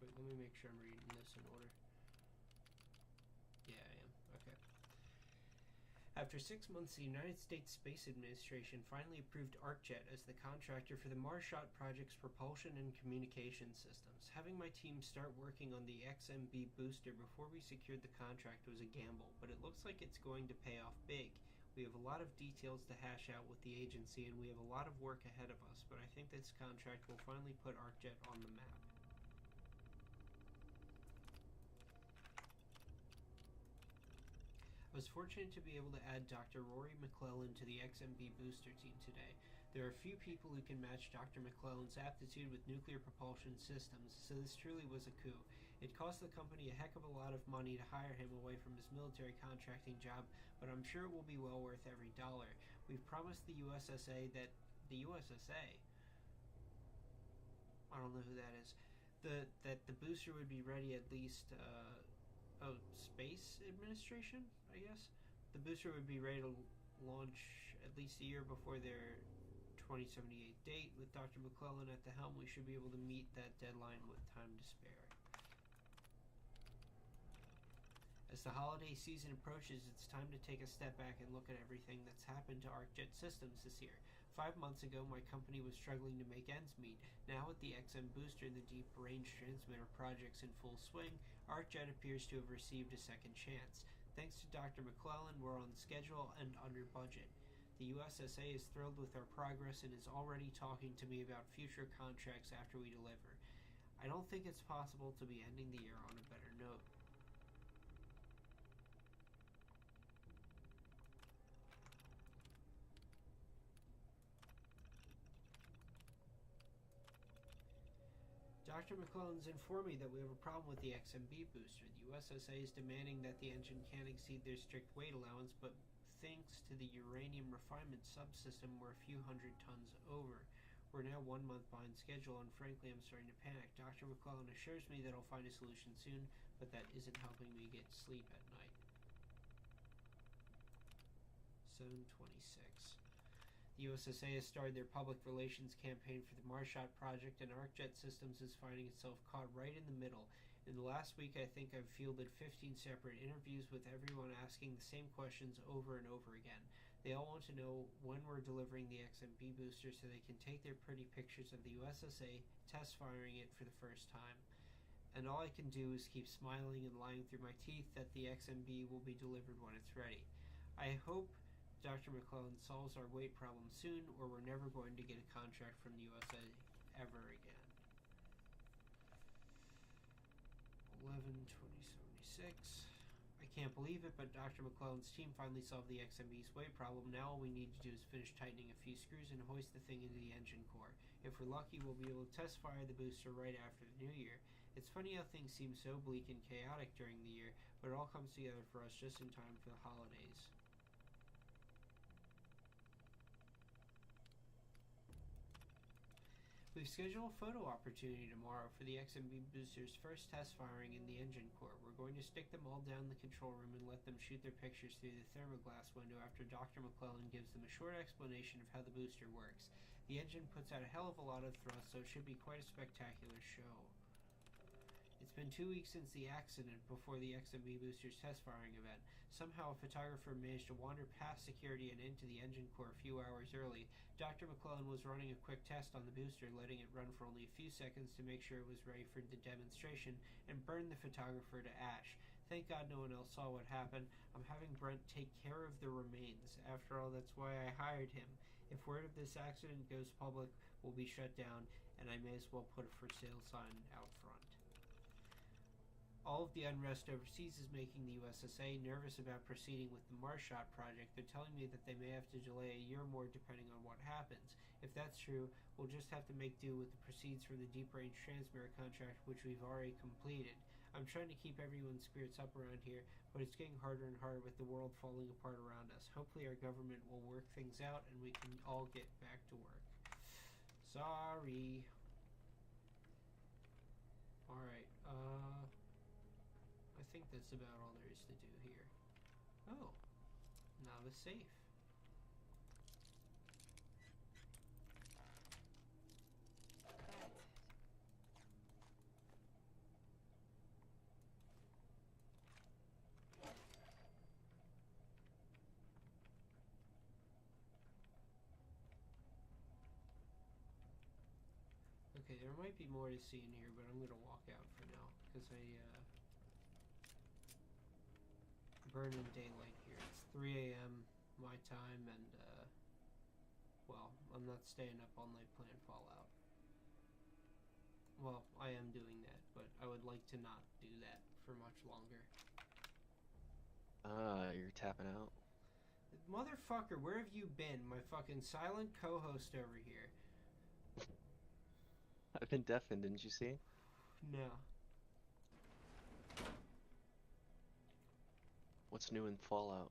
Wait, let me make sure I'm reading this in order. Yeah, I am. Okay. After 6 months, the United States Space Administration finally approved ArcJet as the contractor for the Marshot project's propulsion and communication systems. Having my team start working on the XMB booster before we secured the contract was a gamble, but it looks like it's going to pay off big. We have a lot of details to hash out with the agency, and we have a lot of work ahead of us, but I think this contract will finally put ArcJet on the map. I was fortunate to be able to add Dr. Rory McClellan to the XMB booster team today. There are few people who can match Dr. McClellan's aptitude with nuclear propulsion systems, so this truly was a coup. It cost the company a heck of a lot of money to hire him away from his military contracting job, but I'm sure it will be well worth every dollar. We've promised the USSA that... The USSA? I don't know who that is. That the booster would be ready at least... Space Administration, I guess? The booster would be ready to launch at least a year before their 2078 date. With Dr. McClellan at the helm, we should be able to meet that deadline with time to spare. As the holiday season approaches, it's time to take a step back and look at everything that's happened to ArcJet Systems this year. 5 months ago, my company was struggling to make ends meet. Now with the XM booster and the deep range transmitter projects in full swing, ArcJet appears to have received a second chance. Thanks to Dr. McClellan, we're on schedule and under budget. The USSA is thrilled with our progress and is already talking to me about future contracts after we deliver. I don't think it's possible to be ending the year on a better note. Dr. McClellan's informed me that we have a problem with the XMB booster. The USSA is demanding that the engine can't exceed their strict weight allowance, but thanks to the uranium refinement subsystem, we're a few hundred tons over. We're now 1 month behind schedule, and frankly, I'm starting to panic. Dr. McClellan assures me that I'll find a solution soon, but that isn't helping me get sleep at night. 7/26. The USSA has started their public relations campaign for the Marshot project, and ArcJet Systems is finding itself caught right in the middle. In the last week, I think I've fielded 15 separate interviews with everyone asking the same questions over and over again. They all want to know when we're delivering the XMB booster so they can take their pretty pictures of the USSA test firing it for the first time. And all I can do is keep smiling and lying through my teeth that the XMB will be delivered when it's ready. I hope Dr. McClellan solves our weight problem soon, or we're never going to get a contract from the USA ever again. 11/20/76. I can't believe it, but Dr. McClellan's team finally solved the XMB's weight problem. Now all we need to do is finish tightening a few screws and hoist the thing into the engine core. If we're lucky, we'll be able to test fire the booster right after the new year. It's funny how things seem so bleak and chaotic during the year, but it all comes together for us just in time for the holidays. We've scheduled a photo opportunity tomorrow for the XMB booster's first test firing in the engine core. We're going to stick them all down the control room and let them shoot their pictures through the thermoglass window after Dr. McClellan gives them a short explanation of how the booster works. The engine puts out a hell of a lot of thrust, so it should be quite a spectacular show. It's been 2 weeks since the accident before the XMB booster's test firing event. Somehow a photographer managed to wander past security and into the engine core a few hours early. Dr. McClellan was running a quick test on the booster, letting it run for only a few seconds to make sure it was ready for the demonstration, and burned the photographer to ash. Thank God no one else saw what happened. I'm having Brent take care of the remains. After all, that's why I hired him. If word of this accident goes public, we'll be shut down, and I may as well put a for sale sign out front. All of the unrest overseas is making the USSA nervous about proceeding with the Marshot project. They're telling me that they may have to delay a year more depending on what happens. If that's true, we'll just have to make do with the proceeds from the deep range transmitter contract, which we've already completed. I'm trying to keep everyone's spirits up around here, but it's getting harder and harder with the world falling apart around us. Hopefully our government will work things out and we can all get back to work. Sorry. Alright, I think that's about all there is to do here. Oh, now the safe. Okay, there might be more to see in here, but I'm gonna walk out for now because I burn in daylight here. It's 3 a.m. my time, and well, I'm not staying up all night playing Fallout. Well, I am doing that, but I would like to not do that for much longer.
You're tapping out.
Motherfucker, where have you been? My fucking silent co-host over here.
I've been deafened, didn't you see?
No.
What's new in Fallout?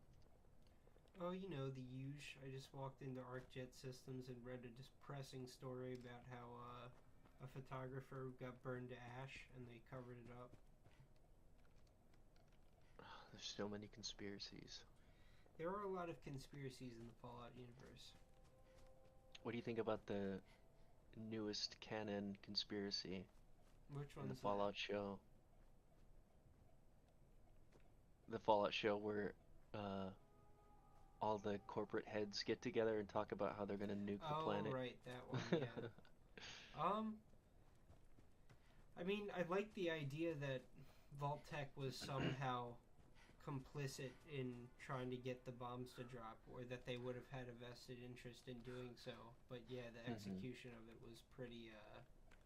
Oh, you know, the huge. I just walked into ArcJet Systems and read a depressing story about how a photographer got burned to ash and they covered it up.
There's so many conspiracies.
There are a lot of conspiracies in the Fallout universe.
What do you think about the newest canon conspiracy
Which
in
one's
the Fallout show? The Fallout show where all the corporate heads get together and talk about how they're gonna nuke the planet.
Oh, right, that one, yeah. I mean, I like the idea that Vault-Tec was somehow complicit in trying to get the bombs to drop, or that they would have had a vested interest in doing so. But yeah, the execution of it was pretty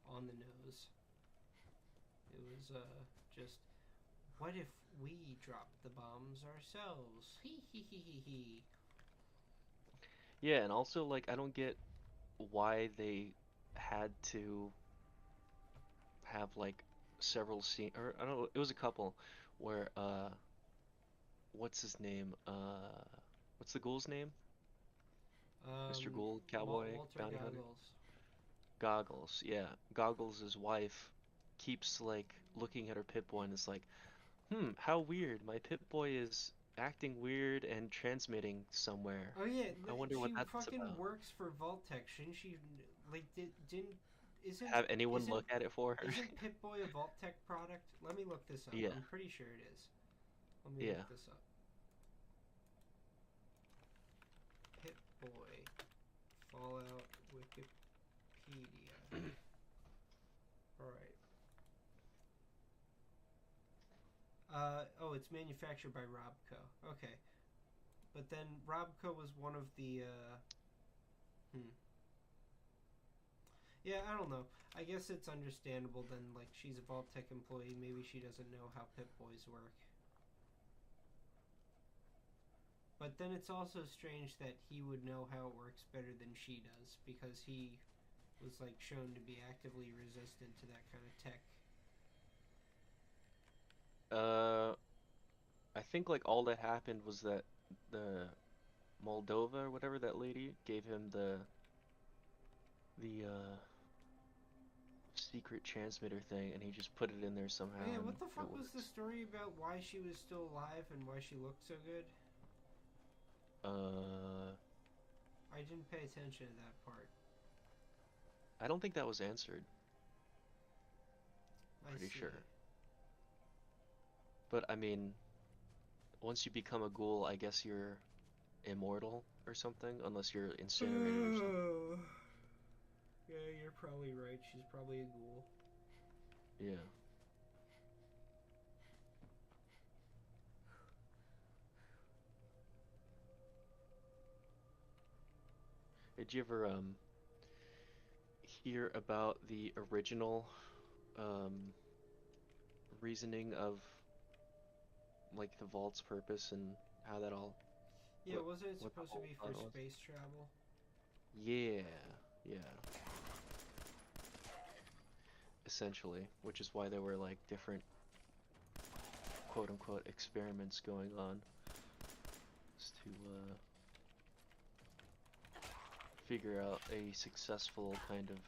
on the nose. It was just, what if we dropped the bombs ourselves? Hee hee hee hee hee.
Yeah, and also, like, I don't get why they had to have, like, several scenes, or I don't know, it was a couple where, what's his name? What's the ghoul's name? Mr. Ghoul, cowboy,
Walter
bounty hunter?
Goggles.
Goggles, yeah. Goggles' wife keeps, like, looking at her Pip-Boy and is like, how weird. My Pip-Boy is acting weird and transmitting somewhere.
Oh yeah,
I wonder what that's
fucking
about.
works for Vault-Tec. Shouldn't she, like, isn't...
Have anyone look at it for her?
Isn't Pip-Boy a Vault-Tec product? Let me look this up.
Yeah.
I'm pretty sure it is. Let me look this up. Pip-Boy. Fallout Wikipedia. Alright. Oh, it's manufactured by Robco. Okay. But then Robco was one of the, Yeah, I don't know. I guess it's understandable then, like, she's a Vault-Tec employee, maybe she doesn't know how Pip-Boys work. But then it's also strange that he would know how it works better than she does, because he was, like, shown to be actively resistant to that kind of tech.
I think, like, all that happened was that the Moldova or whatever, that lady, gave him the secret transmitter thing, and he just put it in there somehow.
Oh yeah, what the fuck was the story about why she was still alive and why she looked so good? I didn't pay attention to that part.
I don't think that was answered. Pretty sure. But I mean, once you become a ghoul, I guess you're immortal or something, unless you're incinerated or something.
Yeah, you're probably right. She's probably a ghoul.
Yeah. Did you ever hear about the original reasoning of, like, the vault's purpose and how that all...
Yeah, wasn't it supposed to be for space travel?
Yeah, yeah. Essentially, which is why there were, like, different quote-unquote experiments going on, just to figure out a successful kind of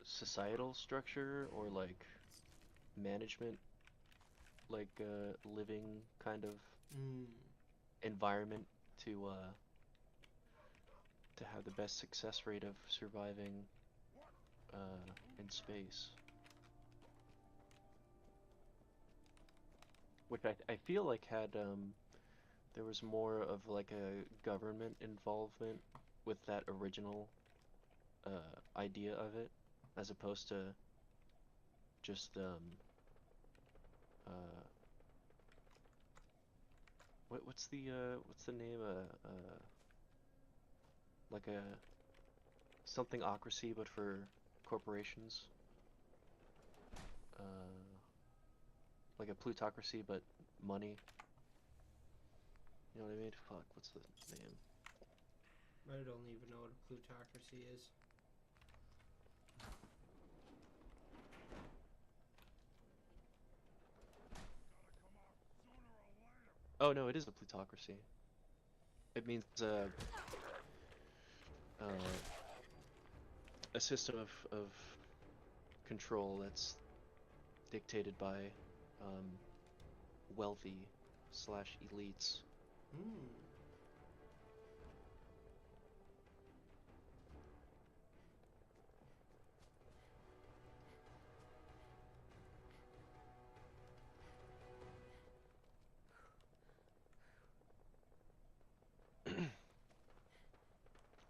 societal structure, or like management, like living kind of environment to have the best success rate of surviving in space. Which I feel like had there was more of like a government involvement with that original idea of it, as opposed to just uh what's the name like a something ocracy but for corporations, like a plutocracy but money. You know what I mean? Fuck, what's the name?
I don't even know what a plutocracy is.
Oh no, it is a plutocracy. It means a system of control that's dictated by wealthy slash elites.
Hmm.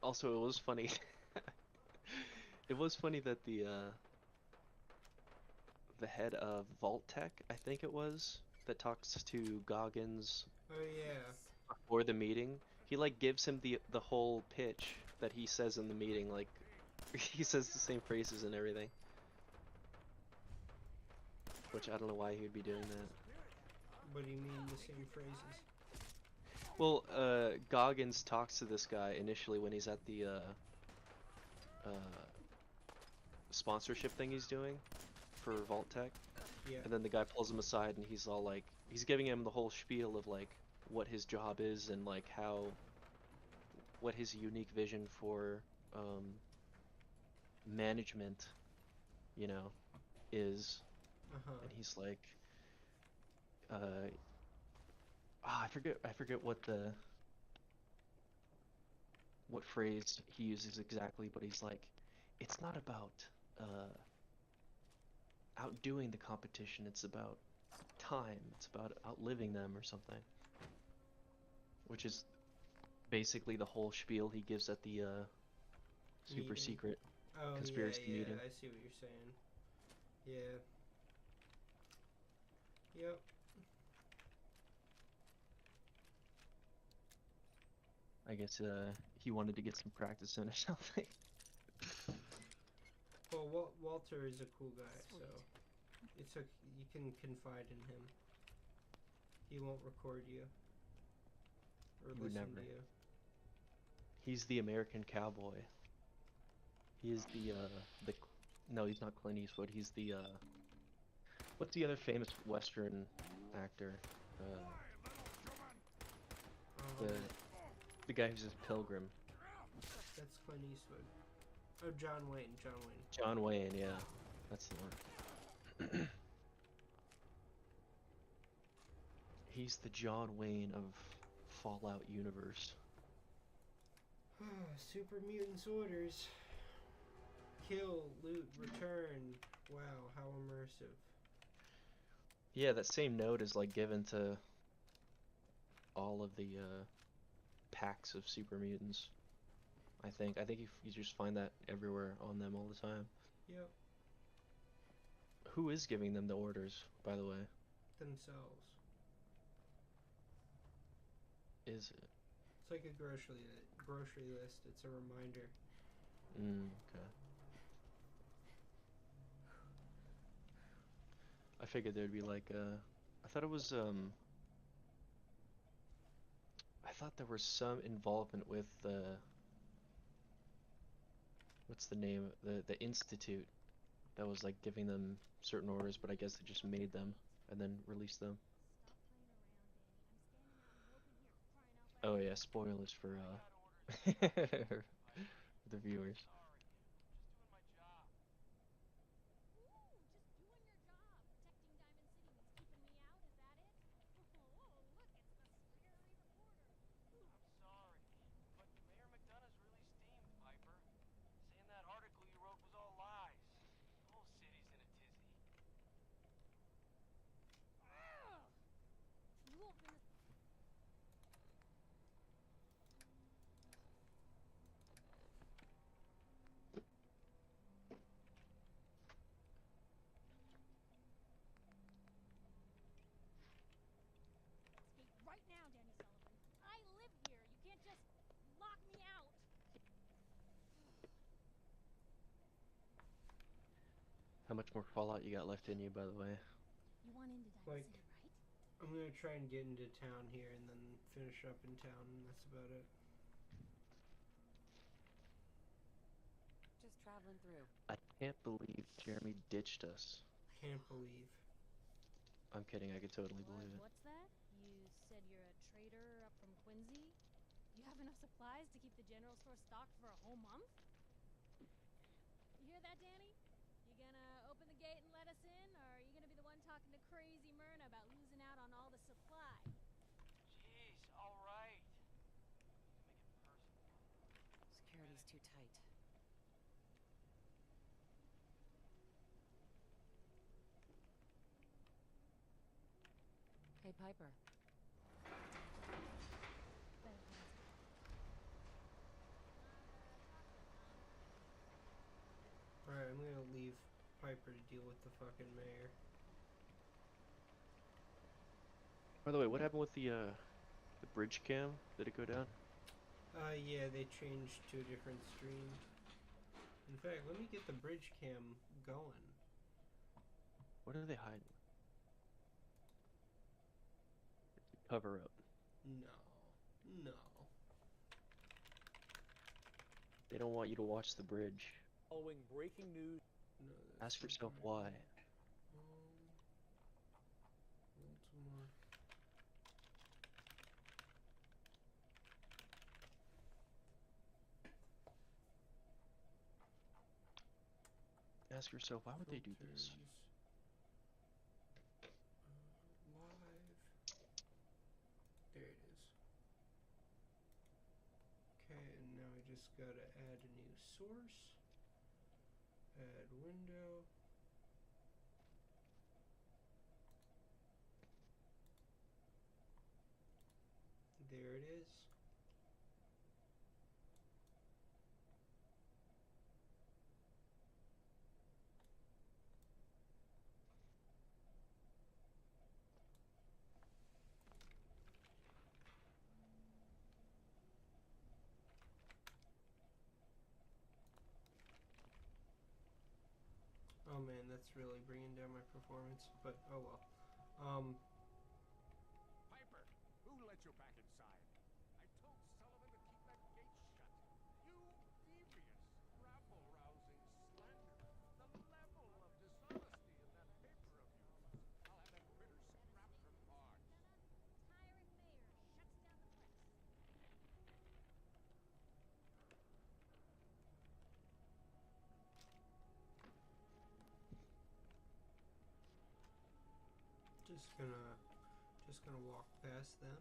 Also, it was funny. It was funny that the head of Vault Tech, I think it was, that talks to Goggins
Oh yeah.
before the meeting, he like gives him the whole pitch that he says in the meeting, like he says the same phrases and everything. Which I don't know why he would be doing that.
What do you mean the same phrases?
Well, Goggins talks to this guy initially when he's at the sponsorship thing he's doing for Vault Tech.
Yeah.
And then the guy pulls him aside and he's all like, he's giving him the whole spiel of like what his job is and like what his unique vision for management, you know, is.
Uh-huh.
And he's like, I forget what phrase he uses exactly, but he's like, it's not about outdoing the competition, it's about time, it's about outliving them or something. Which is basically the whole spiel he gives at the super
Meeting.
secret
Oh
conspiracy
yeah,
meeting.
I see what you're saying. Yeah. Yep.
I guess he wanted to get some practice in or something.
Well, Walter is a cool guy,
Sweet.
so you can confide in him. He won't record you or
He would
listen
never.
to you.
He's the American cowboy. He is the no, he's not Clint Eastwood. He's the what's the other famous Western actor? The
Um,
the guy who's just Pilgrim.
that's Clint Eastwood. Oh, John Wayne.
John Wayne, yeah, that's the one. He's the John Wayne of Fallout universe.
Super Mutants Orders. Kill, loot, return. Wow, how immersive.
Yeah, that same note is like given to all of the packs of super mutants. I think you just find that everywhere on them all the time.
Yep.
Who is giving them the orders, by the way?
Themselves.
Is it?
It's like a grocery list. It's a reminder.
Okay. I figured there'd be like I thought it was I thought there was some involvement with what's the name? The institute that was like giving them certain orders, but I guess they just made them and then released them. Oh yeah, spoilers for the viewers.
Sorry, but Mayor McDonough's really steamed, Piper. Saying that article you wrote was all lies. The whole city's in a tizzy.
much more Fallout you got left in you, by the way?
You want into Diamond
Like,
City, right?
I'm gonna try and get into town here and then finish up in town, and that's about it.
Just traveling through.
I can't believe Jeremy ditched us.
Can't believe.
I'm kidding, I could totally believe it.
What's that? You said you're a trader up from Quincy? You have enough supplies to keep the general store stocked for a whole month? You hear that, Danny? You gonna open the gate and let us in, or are you gonna be the one talking to crazy Myrna about losing out on all the supply?
Jeez, all right. Make it personal.
Security's too tight. Hey, Piper.
Alright, I'm gonna leave Piper to deal with the fucking mayor.
By the way, what happened with the bridge cam? Did it go down?
Yeah, they changed to a different stream. In fact, let me get the bridge cam going.
What are they hiding? Cover up.
No.
They don't want you to watch the bridge.
Following breaking news.
No,
Ask yourself why.
Baltimore.
Ask yourself, why would they do this?
Live. There it is. Okay, and now I just gotta add a new source. Add window. There it is. Oh man, that's really bringing down my performance, but oh well.
Piper, who let you back inside? I told Sullivan to keep that gate shut. You devious, rabble-rousing slander. The level of dishonesty in that paper of yours. I'll have that critter scrapped for parts.
Tyrant mayor shuts down the press.
Just gonna walk past them.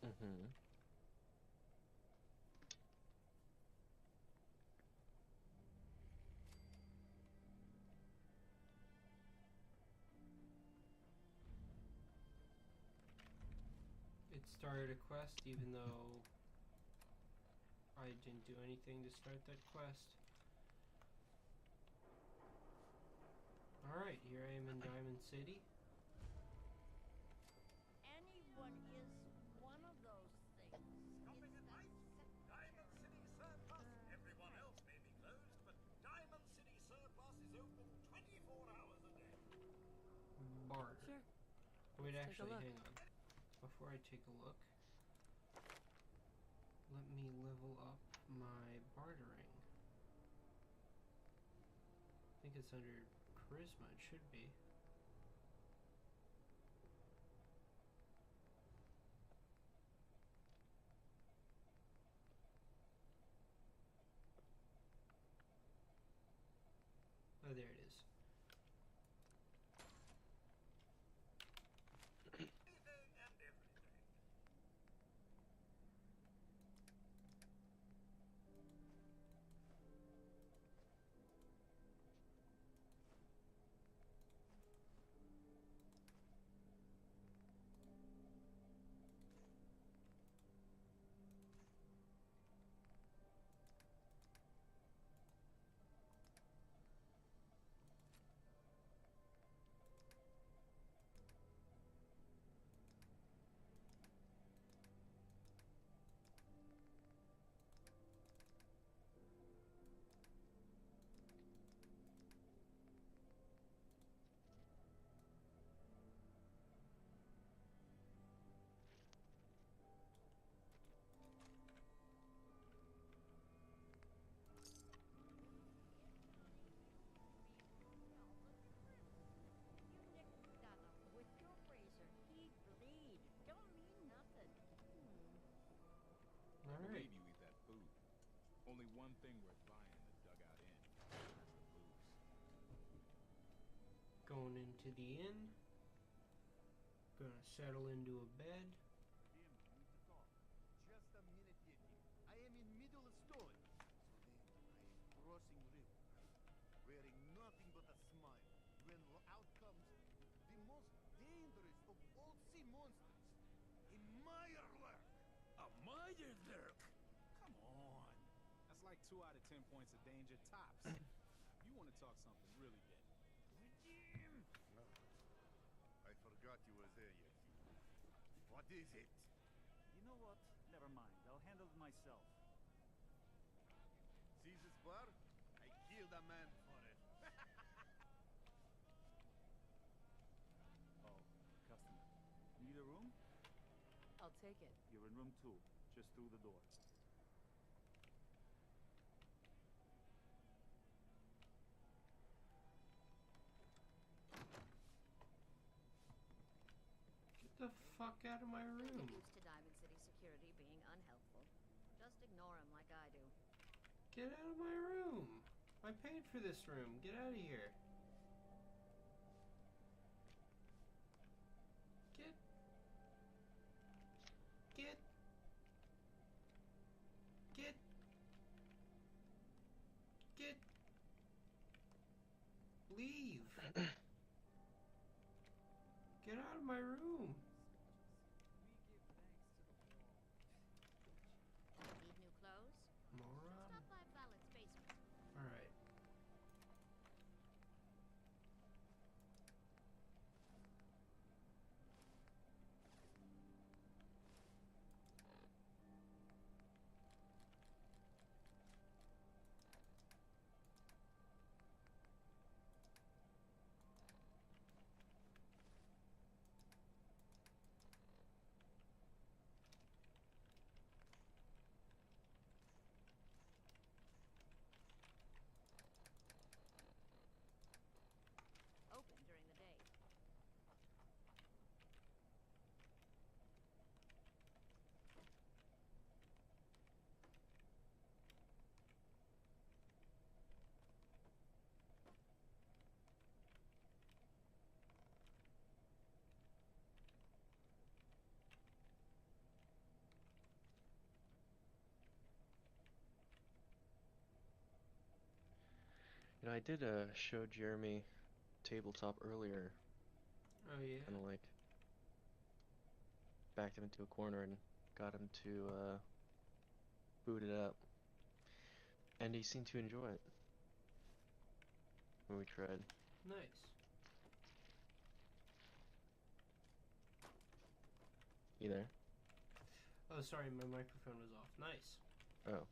Mm-hmm.
It started a quest even though I didn't do anything to start that quest. Alright, here I am in Diamond City.
Anyone is one of those things.
Shopping at night? Diamond City Surplus. Everyone else may be closed, but Diamond City Surplus is open 24 hours a day.
Barter.
Sure.
Wait,
Let's take a
actually,
look.
hang on. Before I take a look, let me level up my bartering. I think it's under charisma, it should be. Oh, there it is.
Anything and everything.
one thing worth buying the dugout inn. That's the booze.
Going into the inn. Gonna settle into a bed.
Damn, we need to talk. Just a minute, Yeti. I am in middle of story. So then, I am crossing river, wearing nothing but a smile, when out comes the most dangerous of all sea monsters, a Meyerlurk.
A Meyerlurk? Come on. That's like 2 out of 10 points of danger tops. You want to talk something really big.
I forgot you were there, Yeti. What is it?
You know what? Never mind. I'll handle it myself.
See this bar? I killed a man for it.
Oh, customer. Need a room?
I'll take it.
You're in room 2, just through the door.
Get the fuck out of my
You'll
room.
get used to Diamond City security being unhelpful. Just ignore him like I do.
Get out of my room. I paid for this room. Get out of here. Get. Get. Get. Get. Leave. Get out of my room.
Need new clothes?
Moron.
Stop by Valet's basement.
Alright.
Open during the day.
You know, I did show Jeremy tabletop earlier,
Oh yeah.
kind of like backed him into a corner and got him to boot it up, and he seemed to enjoy it when we tried.
Nice.
You there?
Oh, sorry, my microphone was off. Nice.
Oh.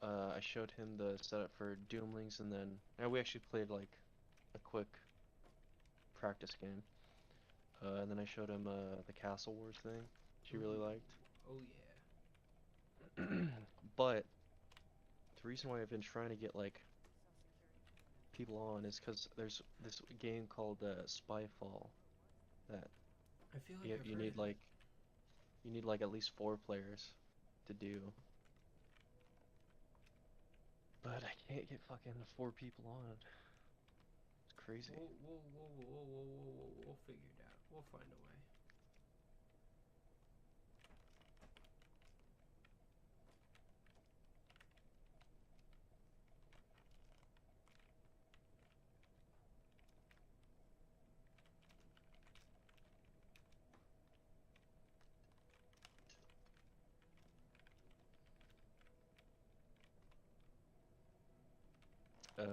I showed him the setup for Doomlings, and then we actually played like a quick practice game. And then I showed him the Castle Wars thing, which he really liked.
Oh yeah.
But the reason why I've been trying to get like people on is because there's this game called Spyfall that
I feel like I've
you
heard
need
of
like at least 4 players to do. But I can't get fucking 4 people on. It's crazy.
We'll figure it out. We'll find a way.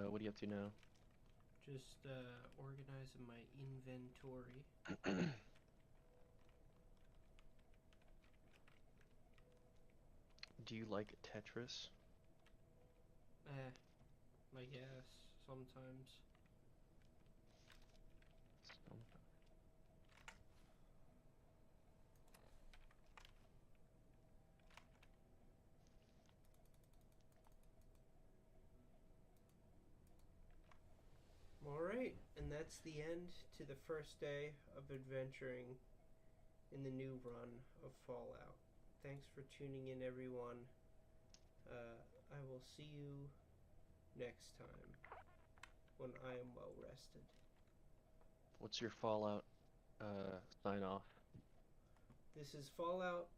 What are you up to now?
Just organizing my inventory.
Do you like Tetris?
I guess sometimes. Alright, and that's the end to the first day of adventuring in the new run of Fallout. Thanks for tuning in, everyone. I will see you next time when I am well rested.
What's your Fallout sign off?
This is Fallout